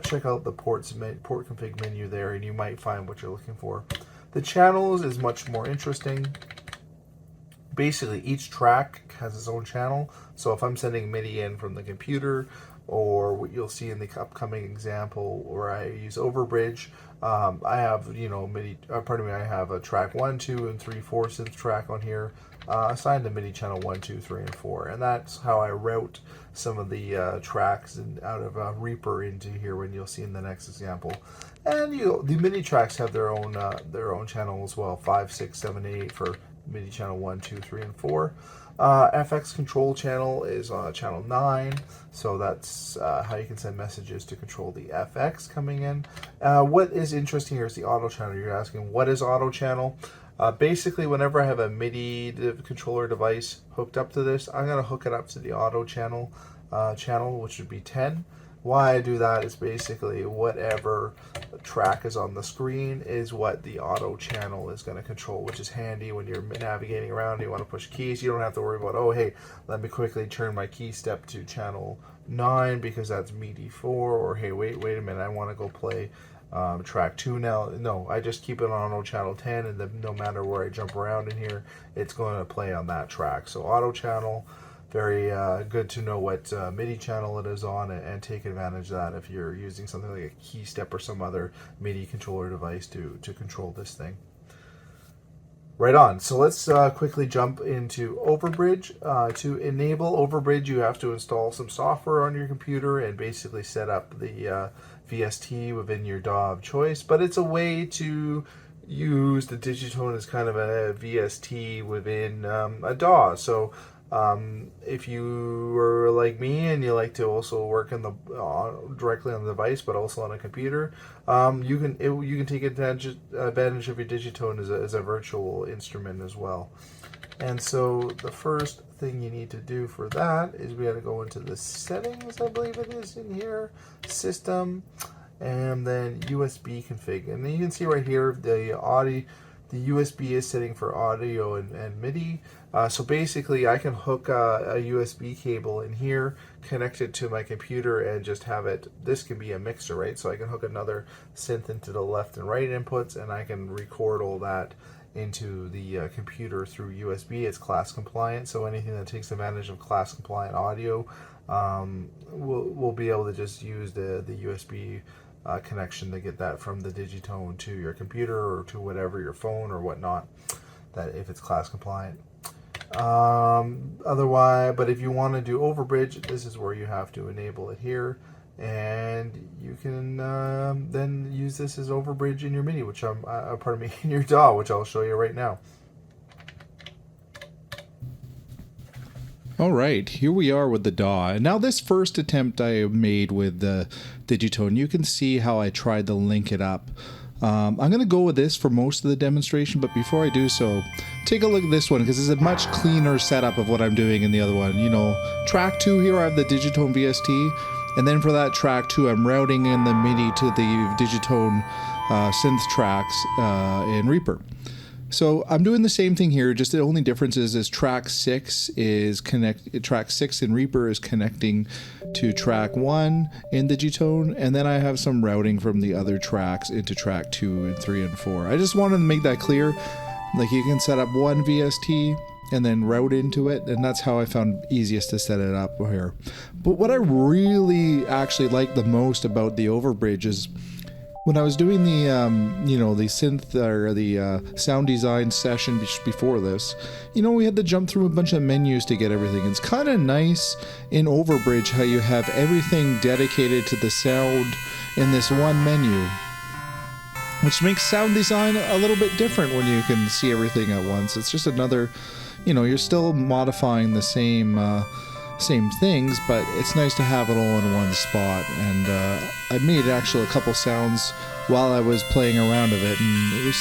Check out the port config menu there, and you might find what you're looking for. The channels is much more interesting. Basically, each track has its own channel. So if I'm sending MIDI in from the computer, or what you'll see in the upcoming example where I use Overbridge, I have, you know, MIDI. Pardon me, I have a track 1, 2, and 3, 4 synth track on here, assigned to MIDI channel 1, 2, 3, and 4, and that's how I route some of the tracks out of Reaper into here, when you'll see in the next example. And the MIDI tracks have their own channel as well, 5, 6, 7, 8 for MIDI channel 1, 2, 3, and 4. FX control channel is channel 9, so that's how you can send messages to control the FX coming in. What is interesting here is the auto channel. You're asking, what is auto channel? Basically, whenever I have a MIDI controller device hooked up to this, I'm going to hook it up to the auto channel, which would be 10. Why I do that is basically whatever track is on the screen is what the auto channel is going to control, which is handy when you're navigating around and you want to push keys. You don't have to worry about, oh, hey, let me quickly turn my key step to channel 9 because that's MIDI 4, or hey, wait a minute, I want to go play track 2 now. No, I just keep it on auto channel 10, and then no matter where I jump around in here, it's going to play on that track. So auto channel, very good to know what MIDI channel it is on, and take advantage of that if you're using something like a key step or some other MIDI controller device to control this thing. Right on. So let's quickly jump into Overbridge. To enable Overbridge, you have to install some software on your computer and basically set up the VST within your DAW of choice. But it's a way to use the Digitone as kind of a VST within a DAW. So if you were like me and you like to also work in the directly on the device, but also on a computer, you can take advantage of your Digitone as a virtual instrument as well. And so the first thing you need to do for that is we got to go into the settings, I believe it is in here, system, and then USB config. And then you can see right here the USB is setting for audio and MIDI. So basically I can hook a USB cable in here, connect it to my computer, and just have it, this can be a mixer, right? So I can hook another synth into the left and right inputs, and I can record all that into the computer through USB. It's class compliant, so anything that takes advantage of class compliant audio will be able to just use the USB connection to get that from the Digitone to your computer or to whatever, your phone or whatnot, that if it's class compliant. Otherwise, but if you want to do Overbridge, this is where you have to enable it here, and you can then use this as Overbridge in your MIDI, which pardon me, in your DAW, which I'll show you right now. All right, here we are with the DAW. And now this first attempt I made with the Digitone, you can see how I tried to link it up. I'm going to go with this for most of the demonstration, but before I do so, take a look at this one, because it's a much cleaner setup of what I'm doing in the other one. You know, track 2 here, I have the Digitone VST, and then for that track 2, I'm routing in the MIDI to the Digitone synth tracks in Reaper. So I'm doing the same thing here, just the only difference is track 6 in Reaper is connecting to track 1 in Digitone, and then I have some routing from the other tracks into track 2 and 3 and 4. I just wanted to make that clear. Like, you can set up one VST and then route into it, and that's how I found easiest to set it up here. But what I really actually like the most about the Overbridge is when I was doing the, the synth or the sound design session before this, we had to jump through a bunch of menus to get everything. It's kind of nice in Overbridge how you have everything dedicated to the sound in this one menu, which makes sound design a little bit different when you can see everything at once. It's just another, you're still modifying the same things, but it's nice to have it all in one spot. And I made actually a couple sounds while I was playing around with it, and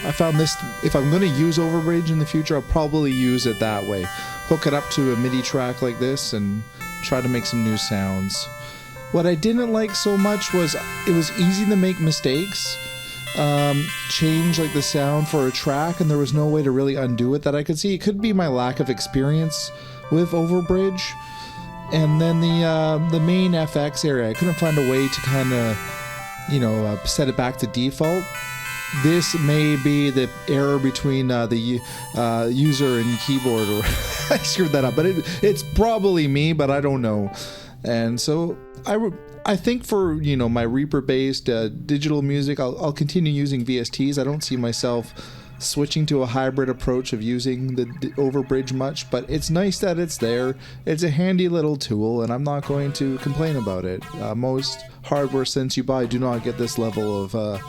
I found this, if I'm going to use Overbridge in the future, I'll probably use it that way. Hook it up to a MIDI track like this and try to make some new sounds. What I didn't like so much was it was easy to make mistakes, change like the sound for a track, and there was no way to really undo it that I could see. It could be my lack of experience with Overbridge. And then the main FX area, I couldn't find a way to kind of, set it back to default. This may be the error between the user and keyboard, or I screwed that up, but it's probably me, but I don't know. And so I think for my Reaper-based digital music, I'll continue using VSTs. I don't see myself switching to a hybrid approach of using the Overbridge much, but it's nice that it's there. It's a handy little tool, and I'm not going to complain about it. Most hardware synths you buy do not get this level of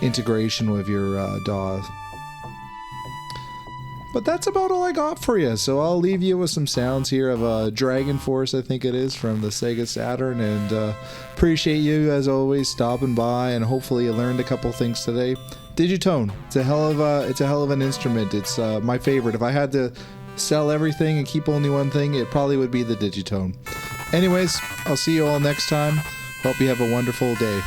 integration with your DAW. But that's about all I got for you, so I'll leave you with some sounds here of Dragon Force, I think it is, from the Sega Saturn, and appreciate you, as always, stopping by, and hopefully you learned a couple things today. Digitone, it's a hell of an instrument. It's my favorite. If I had to sell everything and keep only one thing, it probably would be the Digitone. Anyways, I'll see you all next time. Hope you have a wonderful day.